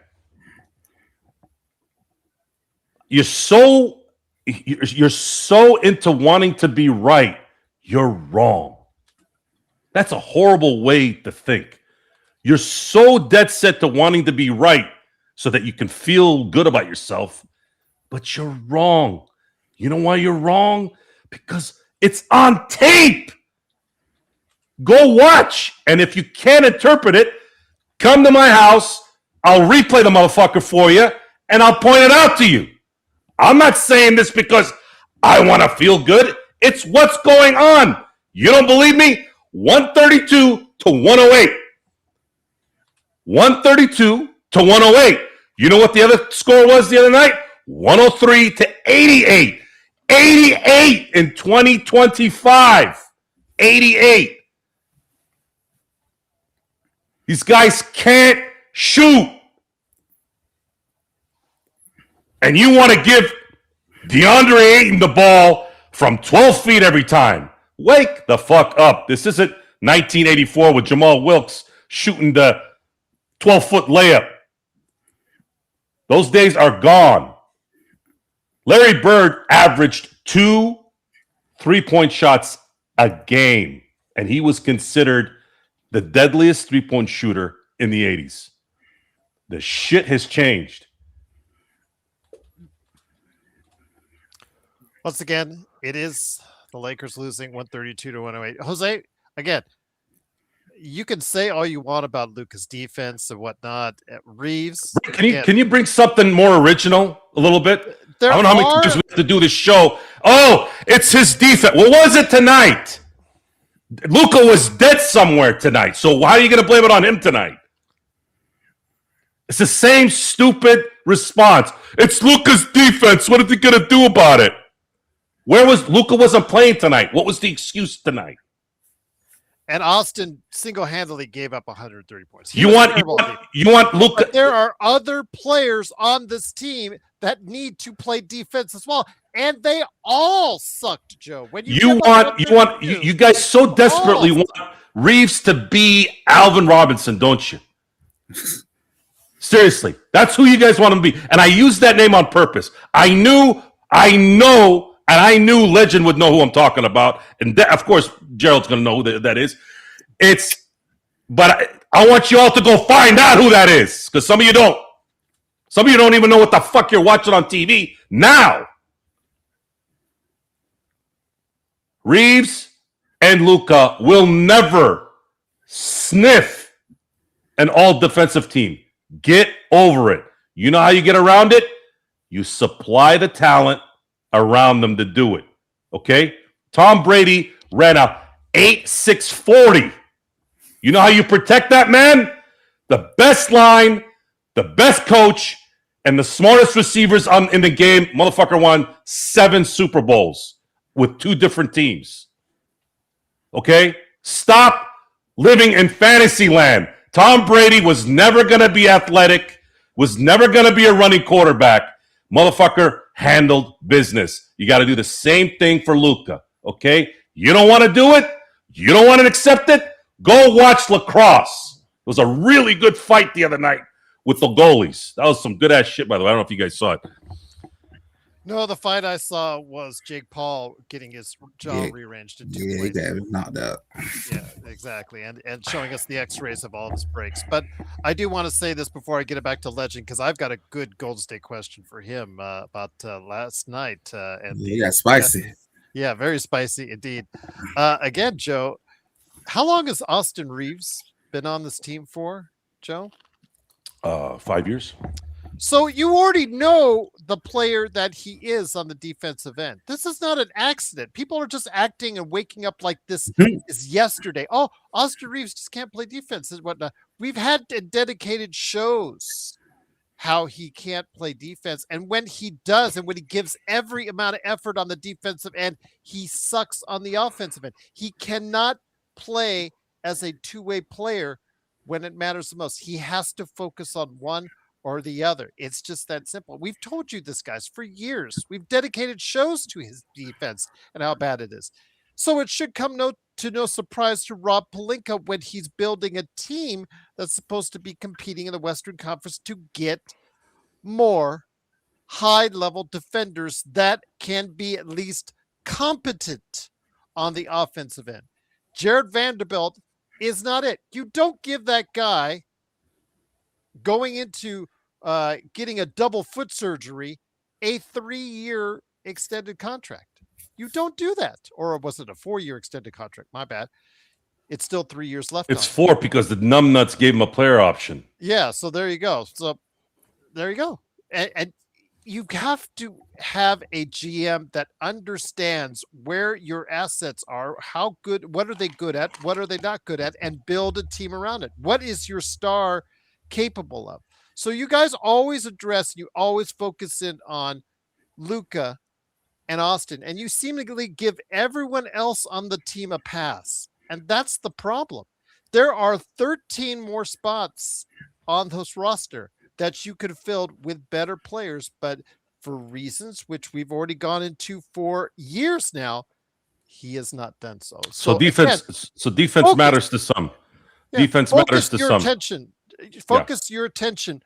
You're so into wanting to be right. You're wrong. That's a horrible way to think. You're so dead set to wanting to be right so that you can feel good about yourself, but you're wrong. You know why you're wrong? Because it's on tape. Go watch. And if you can't interpret it, come to my house. I'll replay the motherfucker for you, and I'll point it out to you. I'm not saying this because I want to feel good. It's what's going on. You don't believe me? 132 to 108. 132 to 108. You know what the other score was the other night? 103 to 88. 88 in 2025. 88. These guys can't shoot. And you want to give DeAndre Ayton the ball from 12 feet every time. Wake the fuck up. This isn't 1984 with Jamal Wilkes shooting the 12-foot layup. Those days are gone. Larry Bird averaged 2 3-point shots a game, and he was considered the deadliest three-point shooter in the 80s. The shit has changed. Once again, it is the Lakers losing 132 to 108. Jose, again, you can say all you want about Luka's defense and whatnot. Reaves, can you bring something more original a little bit? I don't know how many times we have to do this show. Oh, it's his defense. What was it tonight? Luka was dead somewhere tonight. So how are you going to blame it on him tonight? It's the same stupid response. It's Luka's defense. What are they going to do about it? Where was Luka? Wasn't playing tonight. What was the excuse tonight? And Austin single-handedly gave up 130 points. You want Luka? But there are other players on this team that need to play defense as well, and they all sucked, Joe. When you guys so desperately want Reaves to be Alvin Robinson, don't you? Seriously, that's who you guys want him to be. And I used that name on purpose. I knew I know, and I knew Legend would know who I'm talking about, and that, of course, Gerald's going to know who that is. But I want you all to go find out who that is, because some of you don't. Some of you don't even know what the fuck you're watching on TV now. Reaves and Luka will never sniff an all-defensive team. Get over it. You know how you get around it? You supply the talent around them to do it. Okay? Tom Brady ran a 8.640. You know how you protect that man? The best line, the best coach, and the smartest receivers in the game. Motherfucker won 7 Super Bowls with 2 different teams. Okay? Stop living in fantasy land. Tom Brady was never going to be athletic, was never going to be a running quarterback. Motherfucker handled business. You got to do the same thing for Luka. Okay? You don't want to do it? You don't want to accept it? Go watch lacrosse. It was a really good fight the other night with the goalies. That was some good-ass shit, by the way. I don't know if you guys saw it. No, the fight I saw was Jake Paul getting his jaw rearranged in 2 places. Yeah, he got knocked out. Yeah, exactly. And showing us the x-rays of all of his breaks. But I do want to say this before I get it back to Legend, because I've got a good Golden State question for him about last night. He got spicy. Yeah, very spicy indeed. Again, Joe, how long has Austin Reaves been on this team for, Joe? 5 years. So you already know the player that he is on the defensive end. This is not an accident. People are just acting and waking up like this is yesterday. Oh, Austin Reaves just can't play defense and whatnot. We've had dedicated shows how he can't play defense. And when he does, and when he gives every amount of effort on the defensive end, he sucks on the offensive end. He cannot play as a two-way player when it matters the most. He has to focus on one or the other. It's just that simple. We've told you this, guys, for years. We've dedicated shows to his defense and how bad it is. So it should come to no surprise to Rob Pelinka when he's building a team that's supposed to be competing in the Western Conference to get more high-level defenders that can be at least competent on the offensive end. Jared Vanderbilt is not it. You don't give that guy going into getting a double foot surgery a 3-year extended contract. You don't do that. Or was it a 4-year extended contract? My bad. It's still 3 years left. It's 4 because the numbnuts gave him a player option. Yeah, so there you go. So there you go. And you have to have a GM that understands where your assets are, how good, what are they good at, what are they not good at, and build a team around it. What is your star capable of? So you guys always address, you always focus in on Luka and Austin, and you seemingly give everyone else on the team a pass. And that's the problem. There are 13 more spots on this roster that you could have filled with better players, but for reasons which we've already gone into for years now, he has not done so. So defense matters to some. Yeah, defense matters to some. Focus your attention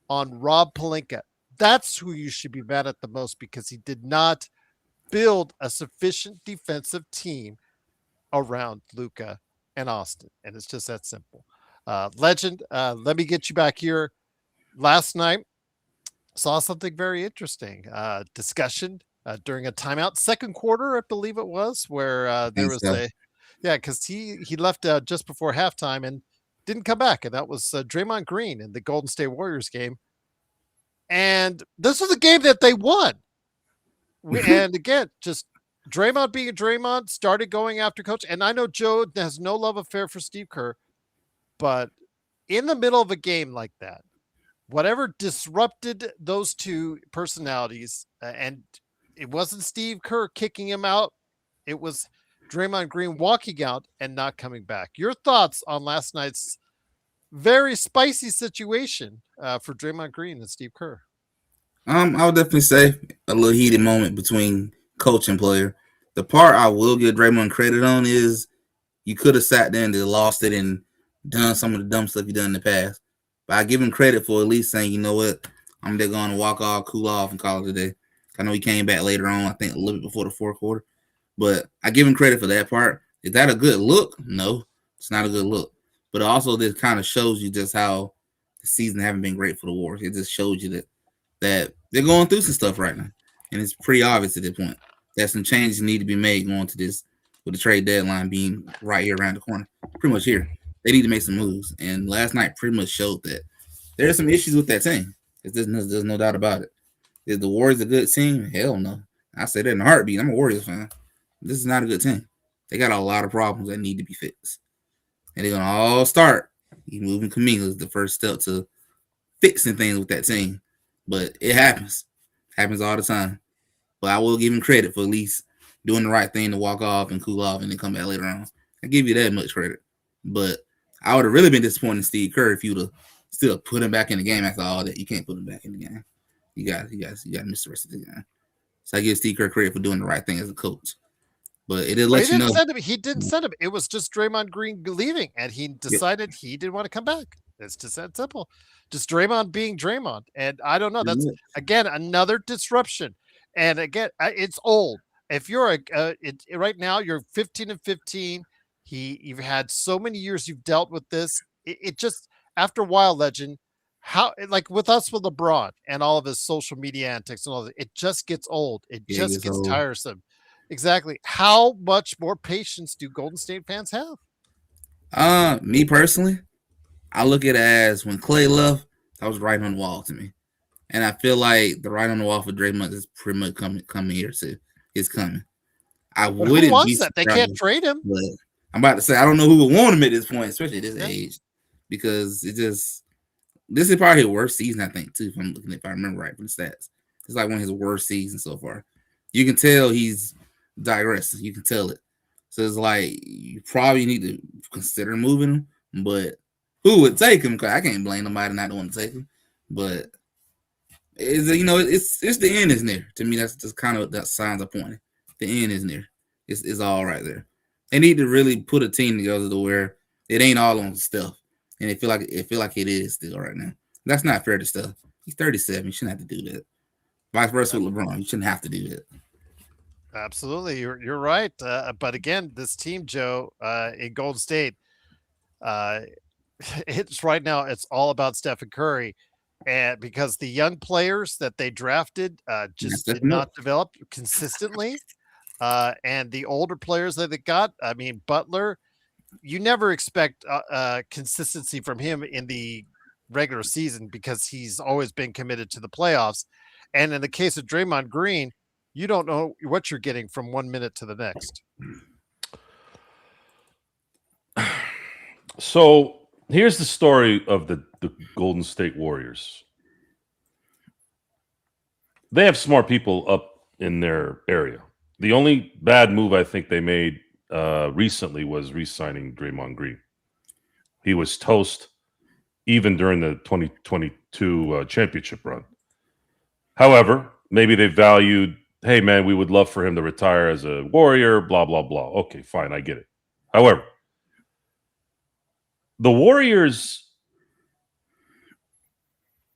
on Rob Pelinka. That's who you should be mad at the most, because he did not build a sufficient defensive team around Luka and Austin. And it's just that simple. Legend, let me get you back here. Last night, saw something very became discussion during a timeout, second quarter, I believe it was, where there was because he left just before halftime and didn't come back. And that was Draymond Green in the Golden State Warriors game. And this was a game that they won. And again, just Draymond being a Draymond, started going after coach. And I know Joe has no love affair for Steve Kerr, but in the middle of a game like that, whatever disrupted those two personalities, and it wasn't Steve Kerr kicking him out, it was Draymond Green walking out and not coming back. Your thoughts on last night's very spicy situation for Draymond Green and Steve Kerr? I would definitely say a little heated moment between coach and player. The part I will give Draymond credit on is you could have sat there and lost it and done some of the dumb stuff you done in the past. But I give him credit for at least saying, you know what, I'm just going to walk off, cool off, and call it a day. I know he came back later on, I think a little bit before the fourth quarter. But I give him credit for that part. Is that a good look? No, it's not a good look. But also this kind of shows you just how the season haven't been great for the Warriors. It just shows you that they're going through some stuff right now. And it's pretty obvious at this point that some changes need to be made going to this, with the trade deadline being right here around the corner. Pretty much here. They need to make some moves. And last night pretty much showed that there are some issues with that team. There's no doubt about it. Is the Warriors a good team? Hell no. I say that in a heartbeat. I'm a Warriors fan. This is not a good team. They got a lot of problems that need to be fixed. And they're going to all start. Moving Kuminga is the first step to fixing things with that team. But it happens. Happens all the time. But I will give him credit for at least doing the right thing to walk off and cool off and then come back later on. I give you that much credit. But I would have really been disappointed in Steve Kerr if you'd have still put him back in the game after all that. You can't put him back in the game. You got to miss the rest of the game. So I give Steve Kerr credit for doing the right thing as a coach. But it did let you know. He didn't send him. It was just Draymond Green leaving, and he decided he didn't want to come back. It's just that simple. Just Draymond being Draymond. And I don't know. That's, again, another disruption. And again, it's old. If you're right now, you're 15-15. You've had so many years you've dealt with this. It just, after a while, Legend, how, like with us with LeBron and all of his social media antics and all that, it just gets old. It just gets tiresome. Exactly. How much more patience do Golden State fans have? Me personally, I look at it as when Clay left, that was right on the wall to me. And I feel like the right on the wall for Draymond is pretty much coming here too. It's coming. I wouldn't who wants that? They can't trade him. But I'm about to say I don't know who would want him at this point, especially at this age, because this is probably his worst season, I think, too. If I remember right from the stats, it's like one of his worst seasons so far. You can tell he's digressing. You can tell it. So it's like you probably need to consider moving him, but who would take him? Because I can't blame nobody not wanting to take him. But it's the end is near. To me, that's just kind of that signs are pointing. The end is near. It's all right there. They need to really put a team together to where it ain't all on Steph, and it feel like it is still right now. That's not fair to Steph. He's 37. You shouldn't have to do that. Vice versa with LeBron. You shouldn't have to do that. Absolutely, you're right. But again, this team, Joe, in Golden State, it's right now. It's all about Stephen Curry, and because the young players that they drafted just did not develop consistently, and the older players that they got. I mean, Butler, you never expect consistency from him in the regular season because he's always been committed to the playoffs. And in the case of Draymond Green, you don't know what you're getting from 1 minute to the next. So here's the story of the Golden State Warriors. They have smart people up in their area. The only bad move I think they made recently was re-signing Draymond Green. He was toast even during the 2022 championship run. However, maybe they valued, hey, man, we would love for him to retire as a Warrior, blah, blah, blah. Okay, fine, I get it. However, the Warriors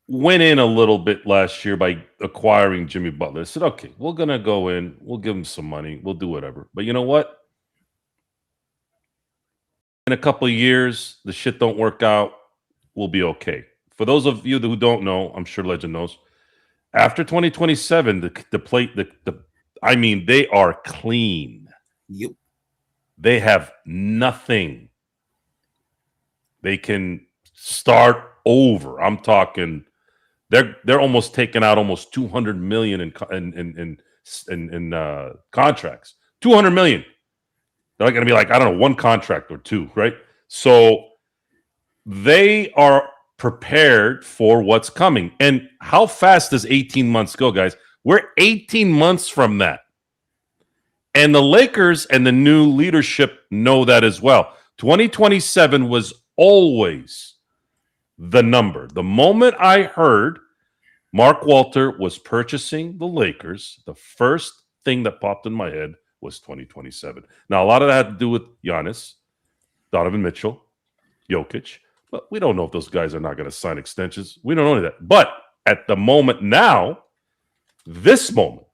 went in a little bit last year by acquiring Jimmy Butler. They said, okay, we're going to go in. We'll give him some money. We'll do whatever. But you know what? In a couple of years, the shit don't work out. We'll be okay. For those of you who don't know, I'm sure Legend knows, after 2027, they are clean. Yep. They have nothing. They can start over. I'm talking. They're almost taking out almost $200 million in contracts. $200 million. They're not going to be like, I don't know, one contract or two, right? So they are prepared for what's coming. And how fast does 18 months go, guys? We're 18 months from that. And the Lakers and the new leadership know that as well. 2027 was always the number. The moment I heard Mark Walter was purchasing the Lakers, the first thing that popped in my head was 2027. Now, a lot of that had to do with Giannis, Donovan Mitchell, Jokic. But we don't know if those guys are not going to sign extensions. We don't know any of that. But at the moment now, this moment,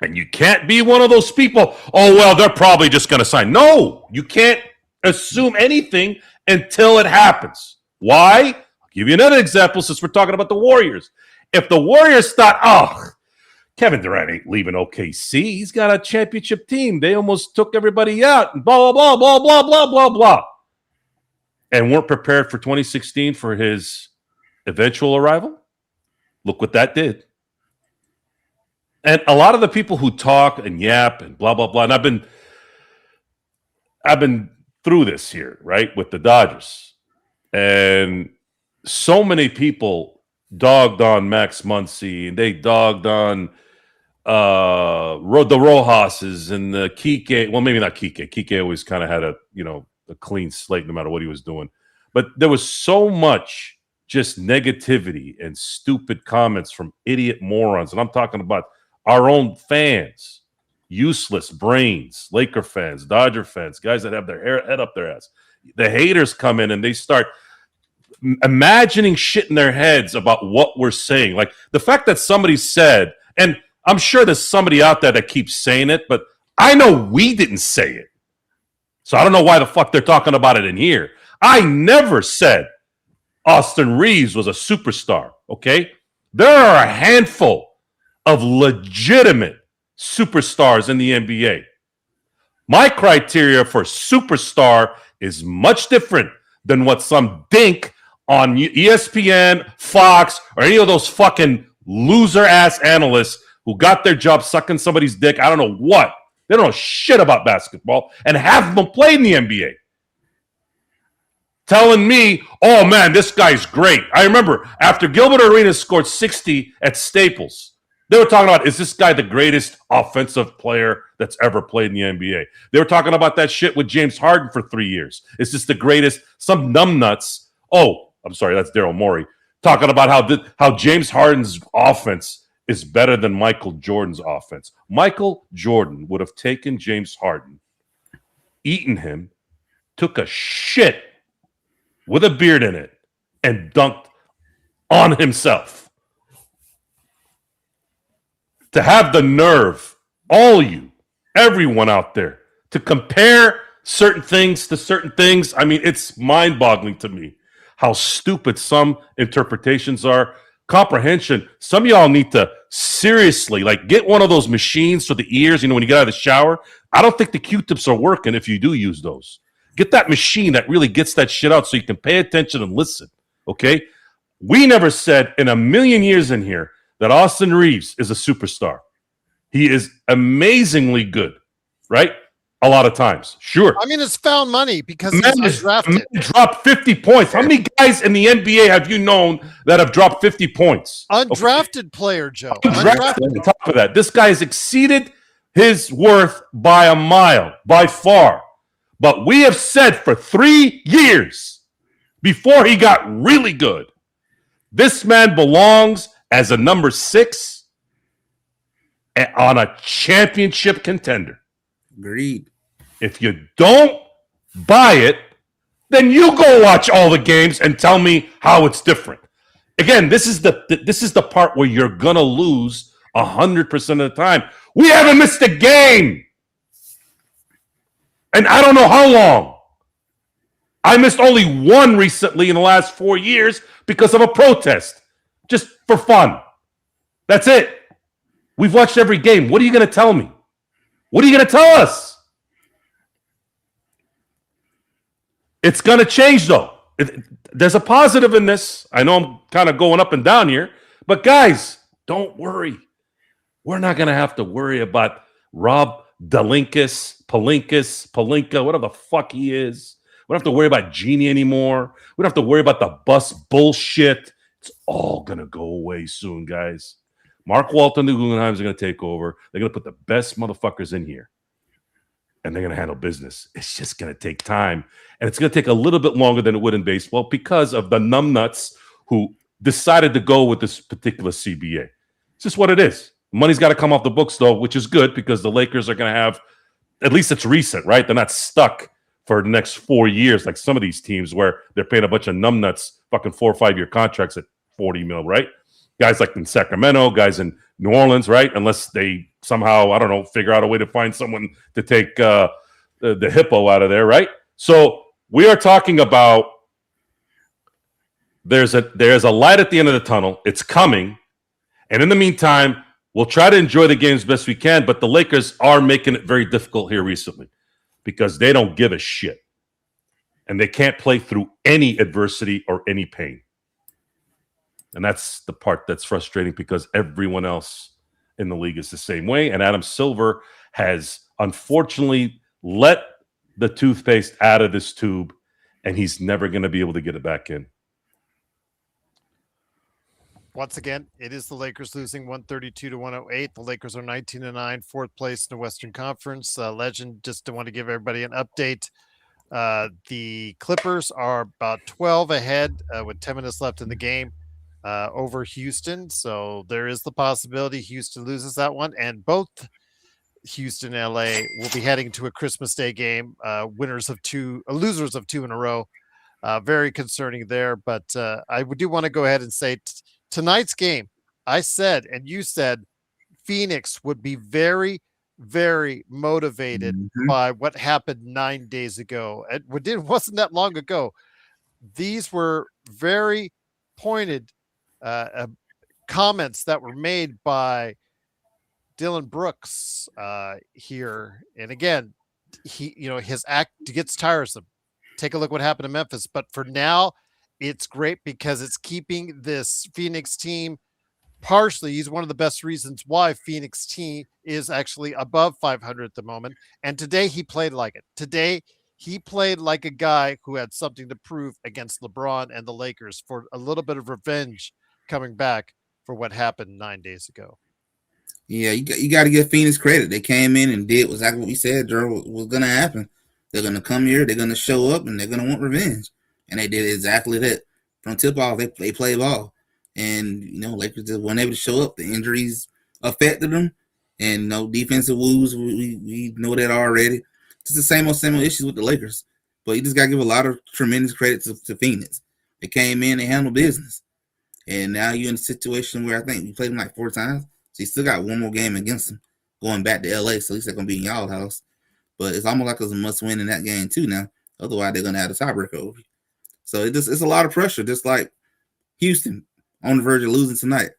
And you can't be one of those people, oh, well, they're probably just going to sign. No, you can't assume anything until it happens. Why? I'll give you another example since we're talking about the Warriors. If the Warriors thought, oh, Kevin Durant ain't leaving OKC. He's got a championship team. They almost took everybody out and blah, blah, blah, blah, blah, blah, blah, blah. And weren't prepared for 2016 for his eventual arrival. Look what that did. And a lot of the people who talk and yap and blah, blah, blah, and I've been through this here, right, with the Dodgers. And so many people dogged on Max Muncy, and they dogged on the Rojas's and the Kike. Well, maybe not Kike. Kike always kind of had a clean slate no matter what he was doing. But there was so much just negativity and stupid comments from idiot morons. And I'm talking about our own fans, useless brains, Laker fans, Dodger fans, guys that have their head up their ass. The haters come in and they start imagining shit in their heads about what we're saying. Like the fact that somebody said, and I'm sure there's somebody out there that keeps saying it, but I know we didn't say it. So I don't know why the fuck they're talking about it in here. I never said Austin Reaves was a superstar, okay? There are a handful of legitimate superstars in the NBA. My criteria for superstar is much different than what some dink on ESPN, Fox, or any of those fucking loser-ass analysts who got their job sucking somebody's dick. I don't know what. They don't know shit about basketball, and half of them played in the NBA. Telling me, oh, man, this guy's great. I remember after Gilbert Arenas scored 60 at Staples, they were talking about, is this guy the greatest offensive player that's ever played in the NBA? They were talking about that shit with James Harden for 3 years. Is this the greatest? Some numbnuts. Oh, I'm sorry, that's Daryl Morey. Talking about how James Harden's offense is better than Michael Jordan's offense. Michael Jordan would have taken James Harden, eaten him, took a shit with a beard in it, and dunked on himself. To have the nerve, all you, everyone out there, to compare certain things to certain things, I mean, it's mind-boggling to me how stupid some interpretations are. Comprehension, some of y'all need to seriously, get one of those machines for the ears, when you get out of the shower. I don't think the Q-tips are working if you do use those. Get that machine that really gets that shit out so you can pay attention and listen, okay? We never said in a million years in here that Austin Reaves is a superstar. He is amazingly good, right? A lot of times, sure. I mean, it's found money because he's undrafted. Dropped 50 points. How many guys in the NBA have you known that have dropped 50 points? Undrafted player, Joe. Undrafted. On top of that, this guy has exceeded his worth by a mile, by far. But we have said for 3 years, before he got really good, this man belongs as a number 6 on a championship contender. Agreed. If you don't buy it, then you go watch all the games and tell me how it's different. Again, this is the part where you're gonna lose 100% of the time. We haven't missed a game, and I don't know how long. I missed only one recently in the last 4 years because of a protest, just for fun. That's it. We've watched every game. What are you going to tell me? What are you going to tell us? It's going to change, though. There's a positive in this. I know I'm kind of going up and down here, but guys, don't worry. We're not going to have to worry about Rob Palinka, whatever the fuck he is. We don't have to worry about Genie anymore. We don't have to worry about the bus bullshit. It's all going to go away soon, guys. Mark Walton, the Guggenheims are going to take over. They're going to put the best motherfuckers in here, and they're going to handle business. It's just going to take time, and it's going to take a little bit longer than it would in baseball because of the numbnuts who decided to go with this particular CBA. It's just what it is. Money's got to come off the books, though, which is good because the Lakers are going to have, at least it's recent, right? They're not stuck for the next 4 years like some of these teams where they're paying a bunch of numbnuts fucking 4 or 5 year contracts at $40 million, right? Guys like in Sacramento, guys in New Orleans, right? Unless they somehow, I don't know, figure out a way to find someone to take the hippo out of there, right? So we are talking about there's a light at the end of the tunnel. It's coming. And in the meantime, we'll try to enjoy the games best we can, but the Lakers are making it very difficult here recently because they don't give a shit. And they can't play through any adversity or any pain. And that's the part that's frustrating because everyone else in the league is the same way. And Adam Silver has unfortunately let the toothpaste out of this tube, and he's never going to be able to get it back in. Once again, it is the Lakers losing 132-108. The Lakers are 19-9, fourth place in the Western Conference. Legend, just to want to give everybody an update. The Clippers are about 12 ahead with 10 minutes left in the game over Houston. So there is the possibility Houston loses that one. And both Houston and LA will be heading to a Christmas Day game. Losers of two in a row. Very concerning there. But I do want to go ahead and say tonight's game, I said, and you said, Phoenix would be very, very motivated by what happened 9 days ago. It wasn't that long ago. These were very pointed comments that were made by Dylan Brooks here. And again, his act gets tiresome. Take a look what happened in Memphis. But for now, it's great because it's keeping this Phoenix team partially. He's one of the best reasons why Phoenix team is actually above 500 at the moment. And today he played like it. Today he played like a guy who had something to prove against LeBron and the Lakers for a little bit of revenge coming back for what happened 9 days ago. Yeah, you got to give Phoenix credit. They came in and did exactly what we said was going to happen. They're going to come here, they're going to show up, and they're going to want revenge. And they did exactly that. From tip-off, they play ball. And, Lakers just weren't able to show up. The injuries affected them. And, defensive woes, we know that already. It's the same old issues with the Lakers. But you just got to give a lot of tremendous credit to Phoenix. They came in, they handled business. And now you're in a situation where I think we played them like 4 times. So you still got one more game against them going back to LA. So at least they're going to be in y'all house. But it's almost like it's a must-win in that game, too, now. Otherwise, they're going to have a tiebreaker over you. So it's a lot of pressure, just like Houston on the verge of losing tonight.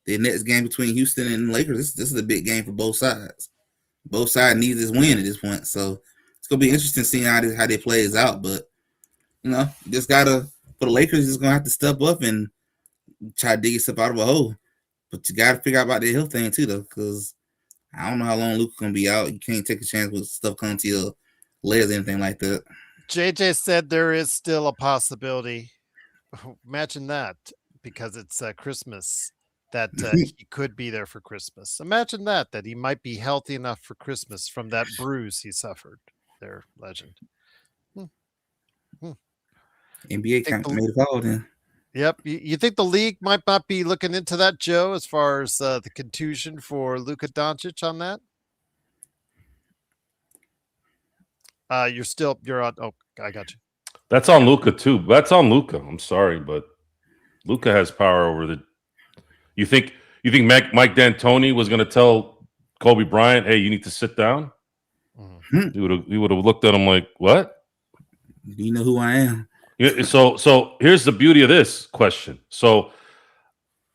The next game between Houston and Lakers, this is a big game for both sides. Both sides need this win at this point. So it's going to be interesting seeing how they plays out. But, just got to, for the Lakers, just going to have to step up and try to dig yourself out of a hole. But you got to figure out about the health thing, too, though, because I don't know how long Luka's going to be out. You can't take a chance with stuff coming to your legs or anything like that. JJ said there is still a possibility. Imagine that, because it's Christmas, that he could be there for Christmas. Imagine that he might be healthy enough for Christmas from that bruise he suffered there, Legend. NBA can't made a call then. Yep. You think the league might not be looking into that, Joe, as far as the contusion for Luka Doncic on that? You're on. Oh, I got you. That's on Luka too. That's on Luka. I'm sorry, but Luka has power over the. You think Mike D'Antoni was going to tell Kobe Bryant, "Hey, you need to sit down"? Mm-hmm. He would have looked at him like, "What? Do you know who I am?" Yeah, so here's the beauty of this question. So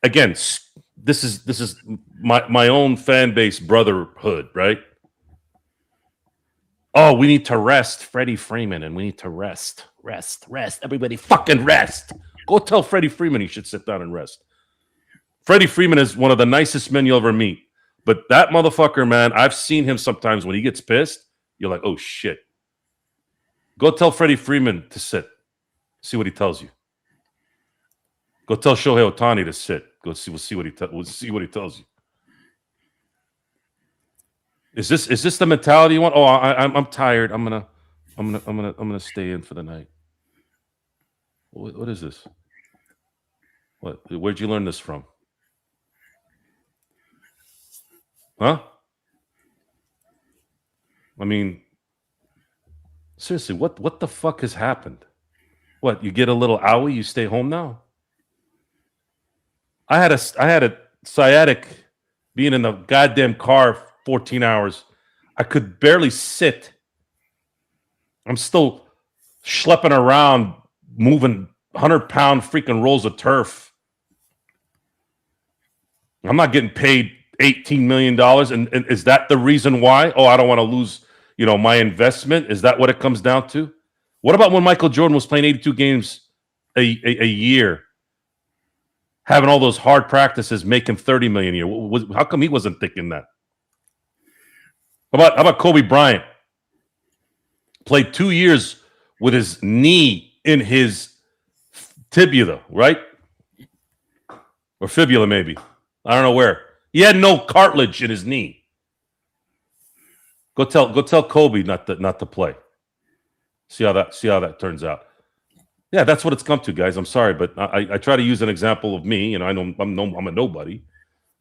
again, this is my own fan base brotherhood, right? Oh, we need to rest Freddie Freeman, and we need to rest. Everybody fucking rest. Go tell Freddie Freeman he should sit down and rest. Freddie Freeman is one of the nicest men you'll ever meet. But that motherfucker, man, I've seen him sometimes when he gets pissed. You're like, oh, shit. Go tell Freddie Freeman to sit. See what he tells you. Go tell Shohei Ohtani to sit. We'll see what he tells you. Is this the mentality you want? Oh, I'm tired. I'm gonna stay in for the night. What is this? Where'd you learn this from? Huh? I mean, seriously, what the fuck has happened? What, you get a little owie, you stay home now? I had a sciatic being in the goddamn car 14 hours. I could barely sit. I'm still schlepping around, moving 100-pound freaking rolls of turf. I'm not getting paid $18 million. And is that the reason why? Oh, I don't want to lose, my investment. Is that what it comes down to? What about when Michael Jordan was playing 82 games a year, having all those hard practices, making $30 million a year? How come he wasn't thinking that? How about Kobe Bryant? Played 2 years with his knee in his tibia, right? Or fibula, maybe. I don't know where. He had no cartilage in his knee. Go tell Kobe not to play. See how that turns out. Yeah, that's what it's come to, guys. I'm sorry, but I try to use an example of me. I know I'm a nobody,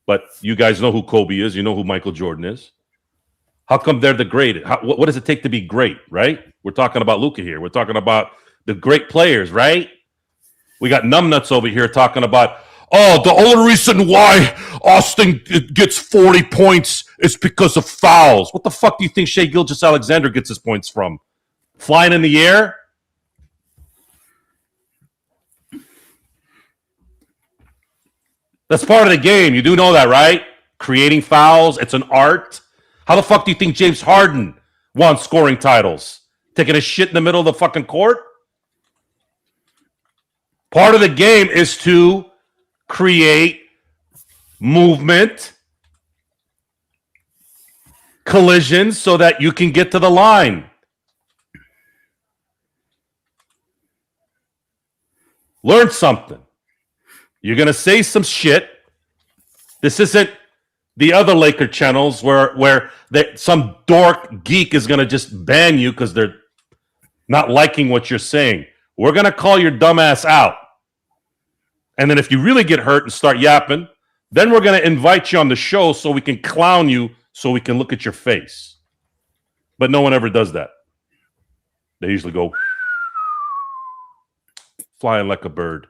but you guys know who Kobe is. You know who Michael Jordan is. How come they're the great? What does it take to be great, right? We're talking about Luka here. We're talking about the great players, right? We got numbnuts over here talking about, the only reason why Austin gets 40 points is because of fouls. What the fuck do you think Shai Gilgeous-Alexander gets his points from? Flying in the air? That's part of the game. You do know that, right? Creating fouls. It's an art. How the fuck do you think James Harden won scoring titles? Taking a shit in the middle of the fucking court? Part of the game is to create movement, collisions, so that you can get to the line. Learn something. You're going to say some shit. This isn't the other Laker channels where some dork geek is going to just ban you because they're not liking what you're saying. We're going to call your dumbass out. And then if you really get hurt and start yapping, then we're going to invite you on the show so we can clown you, so we can look at your face. But no one ever does that. They usually go flying like a bird.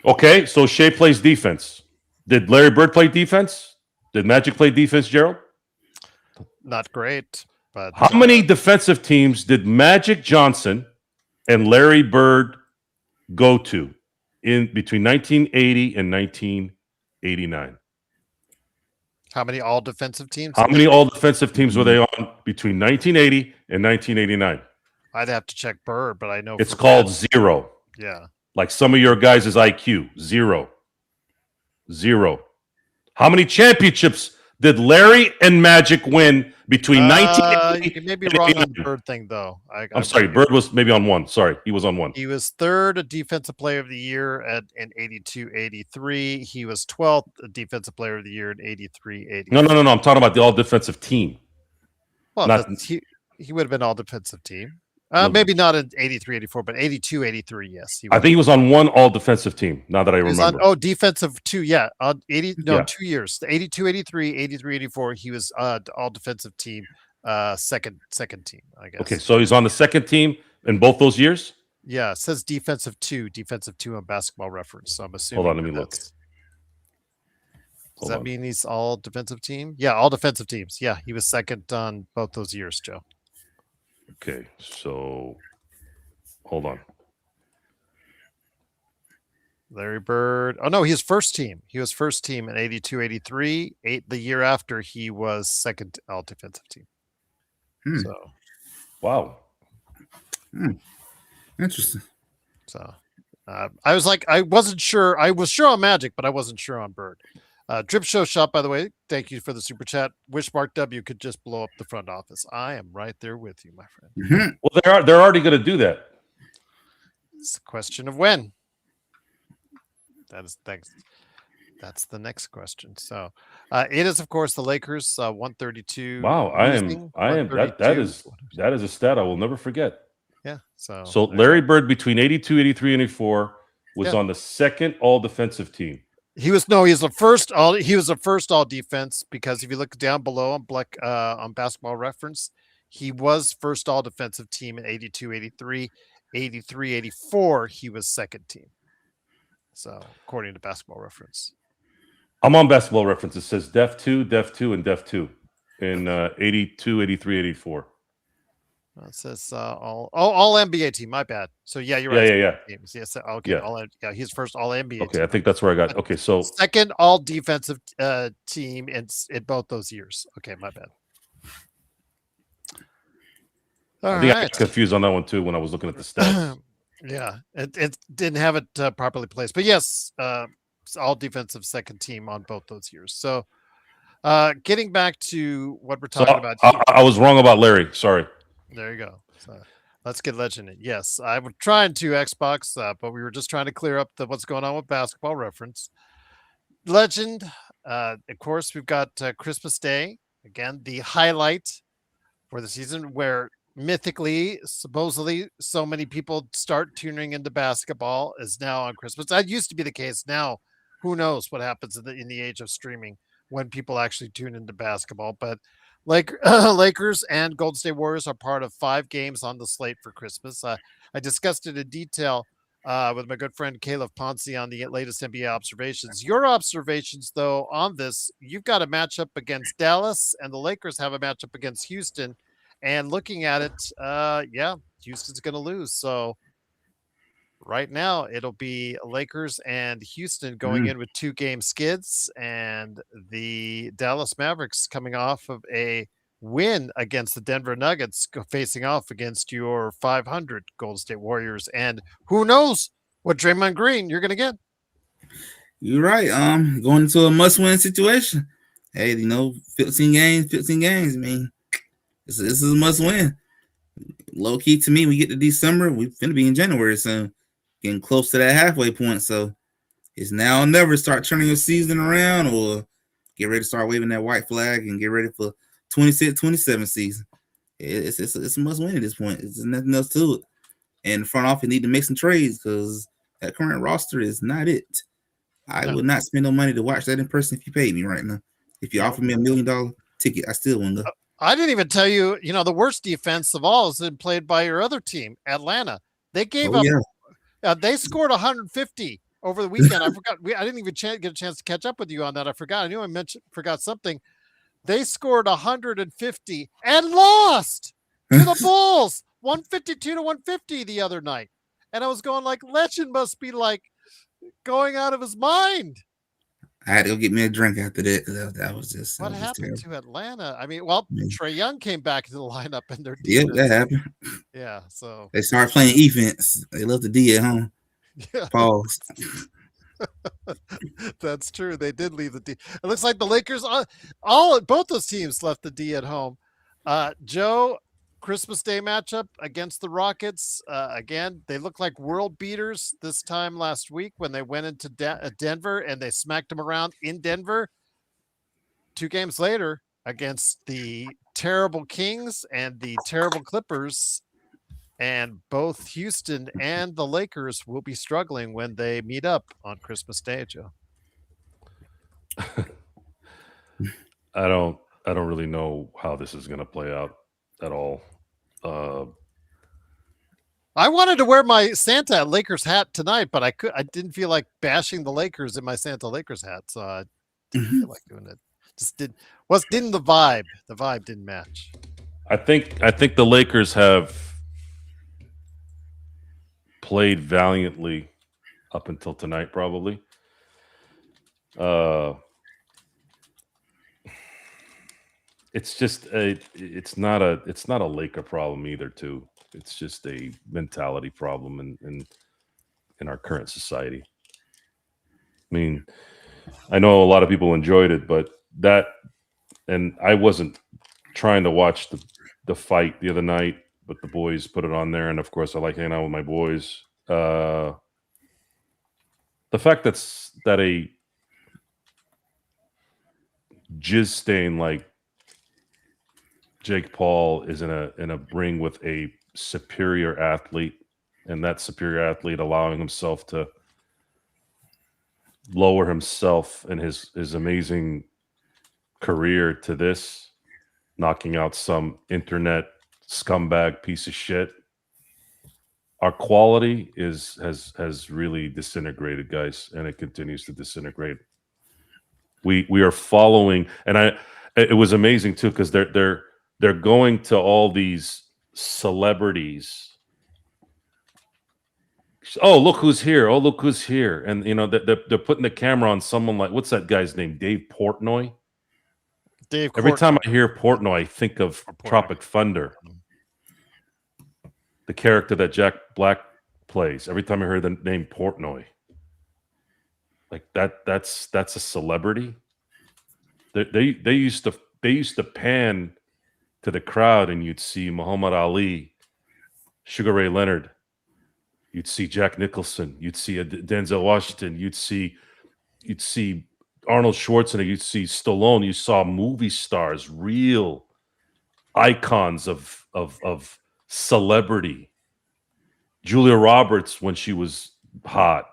Okay, so Shai plays defense. Did Larry Bird play defense? Did Magic play defense, Gerald? Not great, but how many defensive teams did Magic Johnson and Larry Bird go to in between 1980 and 1989? How many all defensive teams? How many all defensive teams were they on between 1980 and 1989? I'd have to check Bird, but I know it's called that. Zero. Yeah. Like some of your guys' IQ. Zero. How many championships did Larry and Magic win between 1980 you may be wrong on the Bird thing, though. I'm sorry. Bird was maybe on one. Sorry. He was on one. He was third Defensive Player of the Year in 82-83. He was 12th Defensive Player of the Year in 83-84. No. I'm talking about the all-defensive team. Well, he would have been all-defensive team. Maybe not in 83-84, but 82-83, yes. I think he was on one all-defensive team, now that I remember. Defensive two, yeah. 2 years. 82-83, 83-84, he was all-defensive team, second team, I guess. Okay, so he's on the second team in both those years? Yeah, it says defensive two on Basketball Reference, so I'm assuming. Hold on, let me look. Does that mean he's all defensive team? Yeah, all defensive teams. Yeah, he was second on both those years, Joe. Okay, so hold on. Larry Bird. Oh, no, he was first team. He was first team in 82-83. The year after, he was second all defensive team. So, wow. Interesting. So, I wasn't sure. I was sure on Magic, but I wasn't sure on Bird. Drip Show Shop, by the way, thank you for the super chat. Wish Mark W could just blow up the front office. I am right there with you, my friend. Mm-hmm. Well, they're already going to do that. It's a question of when. That's the next question. So, it is of course the Lakers 132. Wow, I am that is a stat I will never forget. Yeah. So Larry Bird between 82, 83, and 84 was on the second all defensive team. He was the first all defense, because if you look down below on Basketball Reference, he was first all defensive team in 82-83, 83-84, he was second team. So according to Basketball Reference. I'm on Basketball Reference. It says Def 2, Def 2, and Def 2 in 82, 83, 84. It says all NBA team. My bad. So yeah, you're right. Yeah. Teams. Yes. Okay. Yeah. He's first all NBA. Okay, team. I think that's where I got. Okay, so second all defensive team in both those years. Okay, my bad. I think I got confused on that one too when I was looking at the stats. Yeah, it didn't have it properly placed, but yes, all defensive second team on both those years. So, getting back to what we're talking about, I was wrong about Larry. Sorry. There you go. So let's get Legend in. Yes, I was trying to Xbox, but we were just trying to clear up what's going on with Basketball Reference. Legend, of course, we've got Christmas Day again, the highlight for the season, where mythically, supposedly, so many people start tuning into basketball is now on Christmas. That used to be the case. Now, who knows what happens in the age of streaming when people actually tune into basketball? But Lakers and Golden State Warriors are part of 5 games on the slate for Christmas. I discussed it in detail with my good friend Caleb Ponce on the latest NBA observations. Your observations, though, on this, you've got a matchup against Dallas, and the Lakers have a matchup against Houston. And looking at it, Houston's going to lose. So right now it'll be Lakers and Houston going in with 2-game skids, and the Dallas Mavericks coming off of a win against the Denver Nuggets, facing off against your 500 Golden State Warriors. And who knows what Draymond Green you're going to get. You're right. Going into a must-win situation. Hey, 15 games. I mean, this is a must-win. Low key to me, we get to December, we're finna be in January soon, getting close to that halfway point. So it's now or never. Start turning your season around, or get ready to start waving that white flag and get ready for 26-27 season. It's a must-win at this point. There's nothing else to it. And the front office need to make some trades because that current roster is not it. I would not spend no money to watch that in person if you paid me right now. If you offered me $1 million ticket, I still wouldn't go. I didn't even tell you, the worst defense of all is been played by your other team, Atlanta. They gave up. Yeah. They scored 150 over the weekend. I forgot. I didn't even get a chance to catch up with you on that. I forgot. I knew I forgot something. They scored 150 and lost to the Bulls, 152-150 the other night. And I was going like, Legend must be like going out of his mind. I had to go get me a drink after that because that was just what happened to Atlanta. I mean, Trae Young came back to the lineup and their defense. Yeah, that happened. Yeah, so they started playing defense. They left the D at home. Yeah. Pause. That's true. They did leave the D. It looks like the Lakers, both those teams left the D at home. Joe, Christmas Day matchup against the Rockets. Again, they look like world beaters this time last week when they went into Denver and they smacked them around in Denver. 2 games later against the terrible Kings and the terrible Clippers. And both Houston and the Lakers will be struggling when they meet up on Christmas Day, Joe. I don't really know how this is going to play out at all. I wanted to wear my Santa Lakers hat tonight, but I didn't feel like bashing the Lakers in my Santa Lakers hat, so I didn't feel like doing it. Didn't the vibe? The vibe didn't match. I think the Lakers have played valiantly up until tonight, probably. It's just it's not a Laker problem either, too. It's just a mentality problem in our current society. I mean, I know a lot of people enjoyed it, but and I wasn't trying to watch the fight the other night, but the boys put it on there, and of course I like hanging out with my boys. The fact that a jizz stain like Jake Paul is in a ring with a superior athlete, and that superior athlete allowing himself to lower himself and his amazing career to this, knocking out some internet scumbag piece of shit. our quality has really disintegrated, guys, and it continues to disintegrate. We are following, and it was amazing too, because they're going to all these celebrities. Oh, look who's here! Oh, look who's here! And they're putting the camera on someone like, what's that guy's name? Dave Portnoy. Every time I hear Portnoy, I think of Tropic Thunder, the character that Jack Black plays. Every time I hear the name Portnoy, like that's a celebrity. They used to pan to the crowd, and you'd see Muhammad Ali, Sugar Ray Leonard, you'd see Jack Nicholson, you'd see Denzel Washington, you'd see Arnold Schwarzenegger, you'd see Stallone. You saw movie stars, real icons of celebrity. Julia Roberts when she was hot.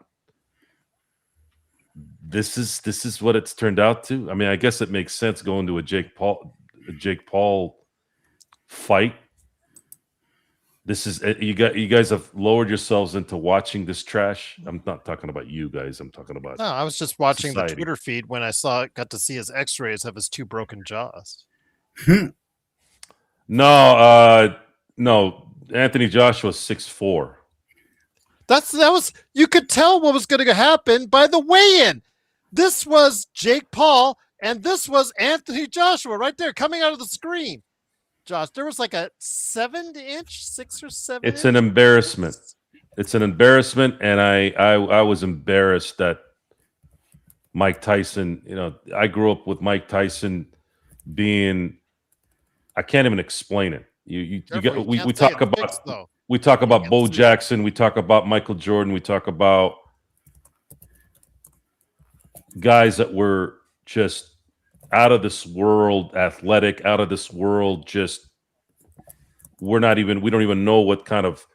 This is what it's turned out to. I mean, I guess it makes sense going to a Jake Paul fight. This is you guys have lowered yourselves into watching this trash. I'm not talking about you guys. I'm talking about No, I was just watching society. the Twitter feed when I got to see his X-rays of his 2 broken jaws. No, Anthony Joshua's 6'4". That was you could tell what was going to happen by the weigh-in. This was Jake Paul, and this was Anthony Joshua right there coming out of the screen. Josh, there was like a 7-inch, 6 or 7. It's an embarrassment. It's an embarrassment, and I was embarrassed that Mike Tyson. I grew up with Mike Tyson being. I can't even explain it. We talk about Bo Jackson. We talk about Michael Jordan. We talk about guys that were just out of this world, athletic, out of this world. Just we don't even know what kind of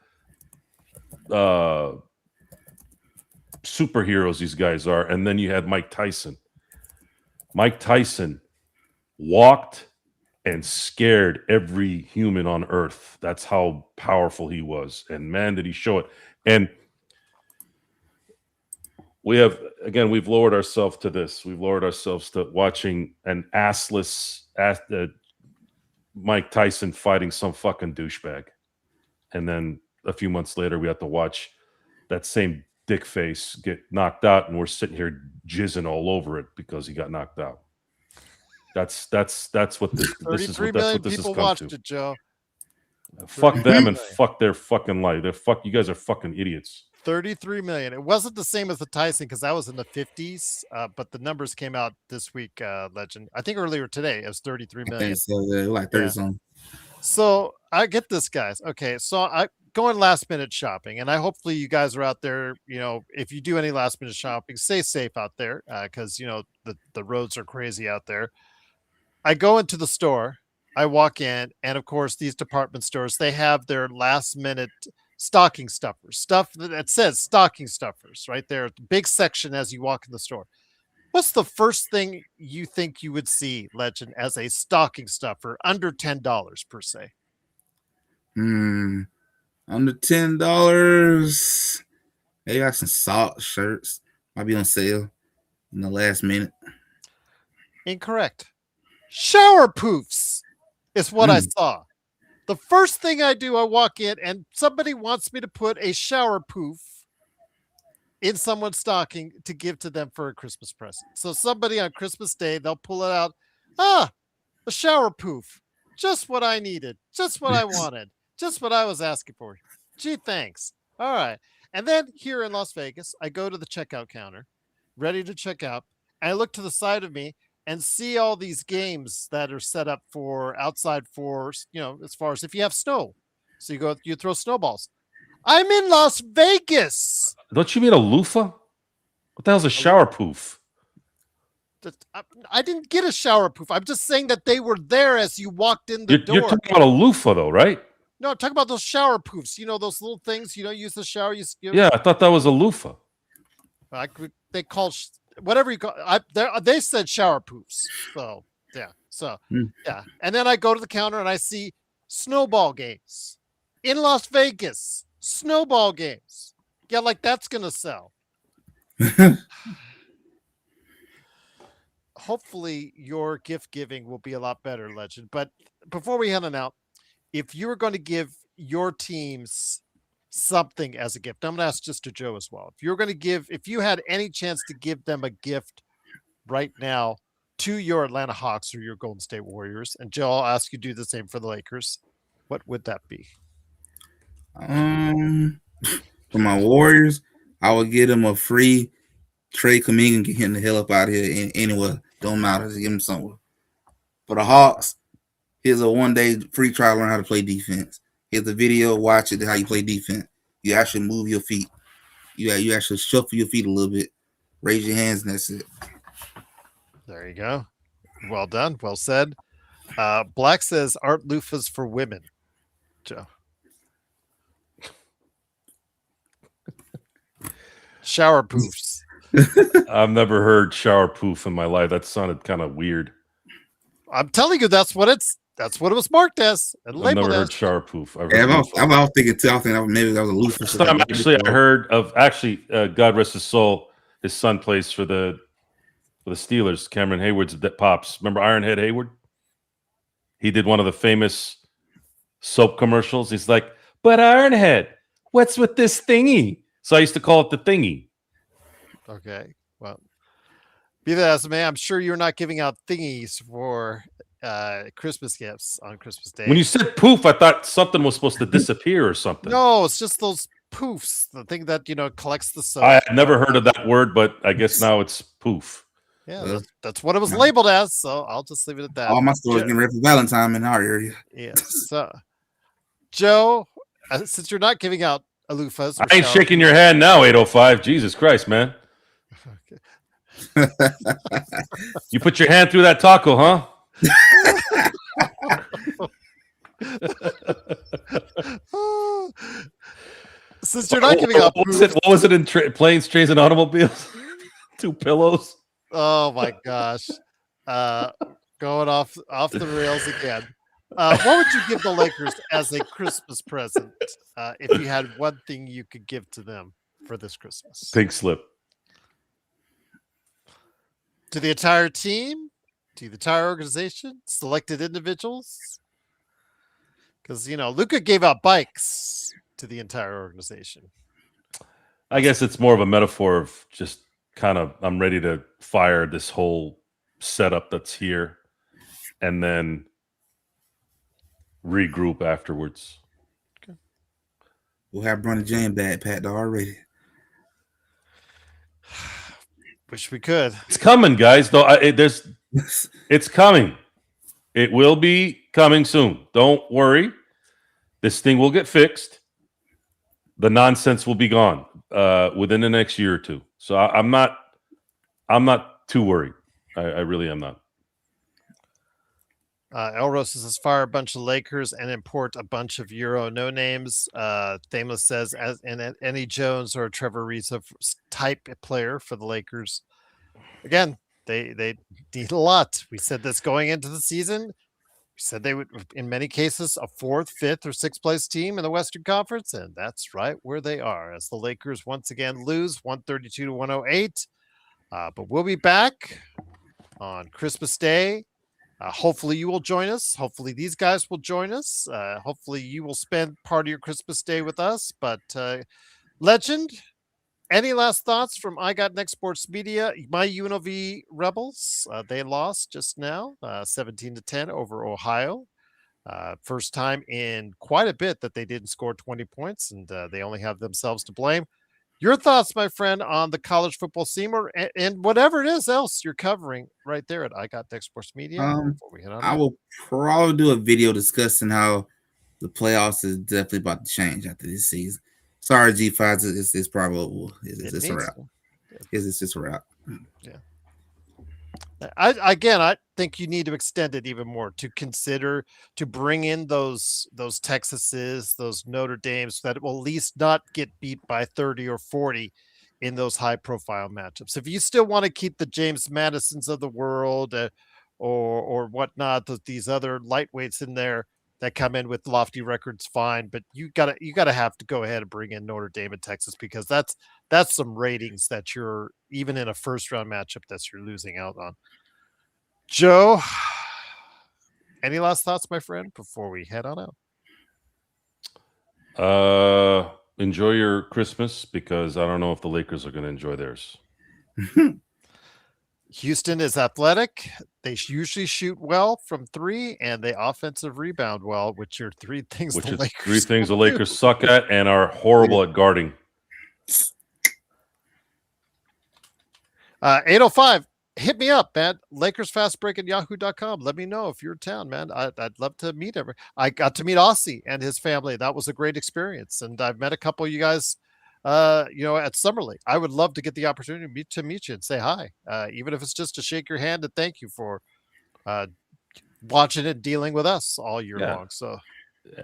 superheroes these guys are. And then you had Mike Tyson. Mike Tyson walked and scared every human on earth. That's how powerful he was. And man, did he show it. And we've lowered ourselves to this. We've lowered ourselves to watching an assless Mike Tyson fighting some fucking douchebag. And then a few months later, we have to watch that same dick face get knocked out, and we're sitting here jizzing all over it because he got knocked out. That's what this is. 33 That's million what this has people come watched to. it, Joe. Fuck them and fuck their fucking life. You guys are fucking idiots. 33 million. It wasn't the same as the Tyson because that was in the 50s, but the numbers came out this week, Legend. I think earlier today it was 33 million. I think so, like 30 something. So I get this, guys. Okay, so I going last minute shopping, and hopefully you guys are out there. If you do any last minute shopping, stay safe out there because the roads are crazy out there. I go into the store, I walk in, and of course, these department stores, they have their last minute stocking stuffers, stuff that says stocking stuffers right there, big section as you walk in the store. What's the first thing you think you would see, Legend, as a stocking stuffer under $10 per se? Under $10. They got some salt shirts. Might be on sale in the last minute. Incorrect. Shower poofs is what I saw. The first thing I do, I walk in and somebody wants me to put a shower poof in someone's stocking to give to them for a Christmas present. So somebody on Christmas Day, they'll pull it out. A shower poof. Just what I needed. Just what I wanted. Just what I was asking for. Gee, thanks. All right. And then here in Las Vegas, I go to the checkout counter, ready to check out. And I look to the side of me and see all these games that are set up for outside for, as far as if you have snow. So you throw snowballs. I'm in Las Vegas. Don't you mean a loofah? What the hell's a shower poof? I didn't get a shower poof. I'm just saying that they were there as you walked in the door. You're talking about a loofah, though, right? No, I'm talking about those shower poofs. Those little things, use the shower. Yeah, I thought that was a loofah. They call whatever you call. They said shower poofs. So yeah. And then I go to the counter and I see snowball games in Las Vegas. snowball games. Yeah, like that's gonna sell. Hopefully your gift giving will be a lot better, Legend. But before we head on out, if you were going to give your teams something as a gift, I'm going to ask just to Joe as well. If you had any chance to give them a gift right now to your Atlanta Hawks or your Golden State Warriors, and Joe, I'll ask you to do the same for the Lakers, what would that be? For my Warriors, I would get them a free trade Kaminga and get him the hell up out of here anywhere. Don't matter. Just give him somewhere. For the Hawks, here's a 1-day free trial, learn how to play defense. Here's a video, watch it, how you play defense. You actually move your feet. You actually shuffle your feet a little bit. Raise your hands, and that's it. There you go. Well done. Well said. Black says, aren't loofahs for women? Joe. Shower poofs. I've never heard shower poof in my life. That sounded kind of weird. I'm telling you, that's what it was marked as. And I've never labeled heard as. shower poof. I'm thinking too. I think maybe that was a loofah. First time I heard of God rest his soul. His son plays for the Steelers. Cameron Hayward's pops. Remember Ironhead Hayward? He did one of the famous soap commercials. He's like, "But Ironhead, what's with this thingy?" So I used to call it the thingy. Okay. Well, be that as it may, I'm sure you're not giving out thingies for Christmas gifts on Christmas Day. When you said poof, I thought something was supposed to disappear or something. No, it's just those poofs, the thing that collects the soap. I had never heard of that word, but I guess now it's poof. Yeah, that's what it was labeled as. So I'll just leave it at that. All my stores getting ready for Valentine in our area. Yes. So, Joe, since you're not giving out a loofahs, I ain't shaking your hand now, 805. Jesus Christ, man. Okay. You put your hand through that taco, huh? Since you're not giving out, what was it in planes, trains, and automobiles? 2 pillows. Oh my gosh, going off the rails again. What would you give the Lakers as a Christmas present if you had one thing you could give to them for this Christmas? Pink slip. To the entire team? To the entire organization? Selected individuals? Because, Luka gave out bikes to the entire organization. I guess it's more of a metaphor of just kind of, I'm ready to fire this whole setup that's here and then regroup afterwards. Okay. We'll have LeBron James bad packed already. Wish we could. It's coming, guys. Though it's coming. It will be coming soon. Don't worry. This thing will get fixed. The nonsense will be gone within the next year or two. So I'm not too worried. I really am not. Elros says fire a bunch of Lakers and import a bunch of Euro no names. Thameless says as in any Jones or Trevor Ariza type player for the Lakers. Again, they need a lot. We said this going into the season. We said they would, in many cases, a 4th, 5th, or 6th place team in the Western Conference, and that's right where they are. As the Lakers once again lose 132-108. But we'll be back on Christmas Day. Hopefully you will join us. Hopefully these guys will join us. Hopefully you will spend part of your Christmas Day with us. But Legend, any last thoughts from I Got Next Sports Media? My UNLV Rebels, they lost just now, 17-10 over Ohio. First time in quite a bit that they didn't score 20 points, and they only have themselves to blame. Your thoughts, my friend, on the college football scene and whatever it is else you're covering right there at I Got Next Sports Media. I will probably do a video discussing how the playoffs is definitely about to change after this season. Sorry, G5, it's probably it's a wrap. It's just a wrap. Yeah. I think you need to extend it even more to consider to bring in those Texases, those Notre Dames that will at least not get beat by 30 or 40 in those high profile matchups. If you still want to keep the James Madisons of the world or whatnot, these other lightweights in there, that come in with lofty records, fine, but you gotta have to go ahead and bring in Notre Dame and Texas, because that's some ratings that you're, even in a first round matchup, that you're losing out on. Joe, any last thoughts, my friend, before we head on out? Enjoy your Christmas, because I don't know if the Lakers are going to enjoy theirs. Houston is athletic. They usually shoot well from three, and they offensive rebound well, which are three things the Lakers suck at and are horrible at guarding. 805. Hit me up, man. LakersFastBreak@yahoo.com. Let me know if you're in town, man. I'd love to meet everyone. I got to meet Aussie and his family. That was a great experience. And I've met a couple of you guys, at Summer League. I would love to get the opportunity to meet you and say hi, even if it's just to shake your hand and thank you for watching and dealing with us all year long. So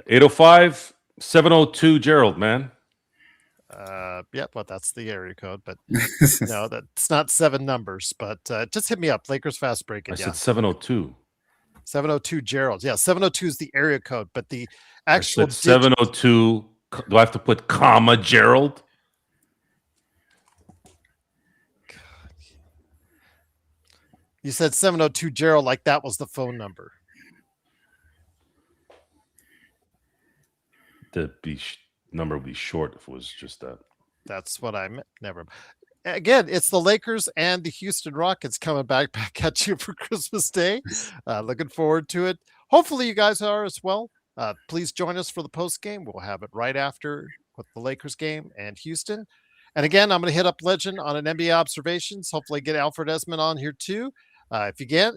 805 702 Gerald, man. Well, that's the area code, but no, that's not 7 numbers. But just hit me up, Lakers Fast Break. I said 702. 702 Gerald. Yeah, 702 is the area code, but the actual 702. Do I have to put comma Gerald? You said 702 Gerald like that was the phone number. The number would be short if it was just that. That's what I meant. Never. Again, it's the Lakers and the Houston Rockets coming back at you for Christmas Day. Looking forward to it. Hopefully you guys are as well. Please join us for the post game. We'll have it right after with the Lakers game and Houston. And again, I'm going to hit up Legend on an NBA observations. Hopefully get Alfred Esmond on here too. If you can,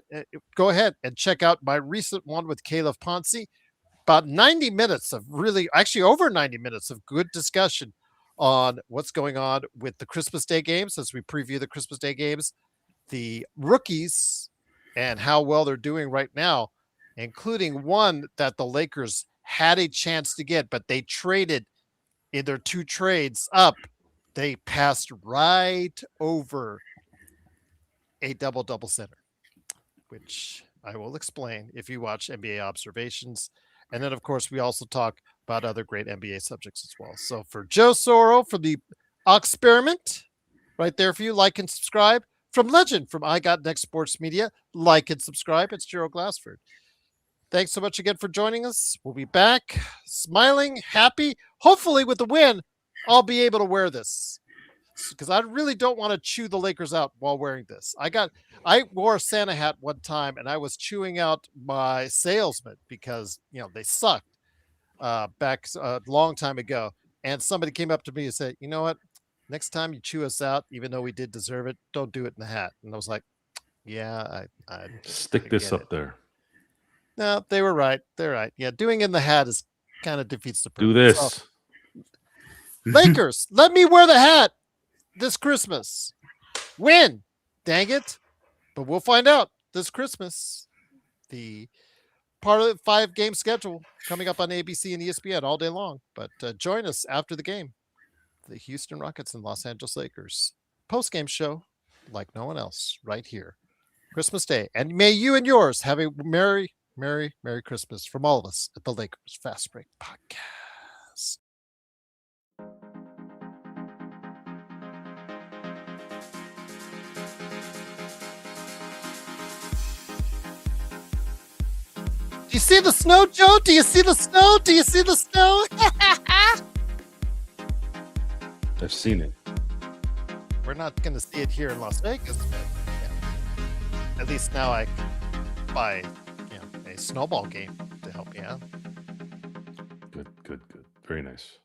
go ahead and check out my recent one with Caleb Ponce. About 90 minutes of over 90 minutes of good discussion on what's going on with the Christmas Day games as we preview the Christmas Day games, the rookies, and how well they're doing right now, including one that the Lakers had a chance to get, but they traded in their 2 trades up. They passed right over a double-double center, which I will explain if you watch NBA observations. And then, of course, we also talk about other great NBA subjects as well. So for Joe Soro, from the Experiment, right there for you, like and subscribe. From Legend, from I Got Next Sports Media, like and subscribe. It's Gerald Glassford. Thanks so much again for joining us. We'll be back smiling, happy. Hopefully with the win, I'll be able to wear this, because I really don't want to chew the Lakers out while wearing this. I wore a Santa hat one time and I was chewing out my salesman because, they sucked back a long time ago. And somebody came up to me and said, you know what, next time you chew us out, even though we did deserve it, don't do it in the hat. And I was like, yeah, I stick this up there. No, they were right. They're right. Yeah. Doing in the hat is kind of defeats the purpose. Do this. So, Lakers, let me wear the hat this Christmas. Win. Dang it. But we'll find out this Christmas. The part of the 5-game schedule coming up on ABC and ESPN all day long. But join us after the game. The Houston Rockets and Los Angeles Lakers post-game show like no one else right here. Christmas Day. And may you and yours have a Merry, Merry, Merry Christmas from all of us at the Lakers Fast Break Podcast. Do you see the snow, Joe? Do you see the snow? Do you see the snow? I've seen it. We're not going to see it here in Las Vegas, but yeah. At least now I buy a snowball game to help me out. Good. Very nice.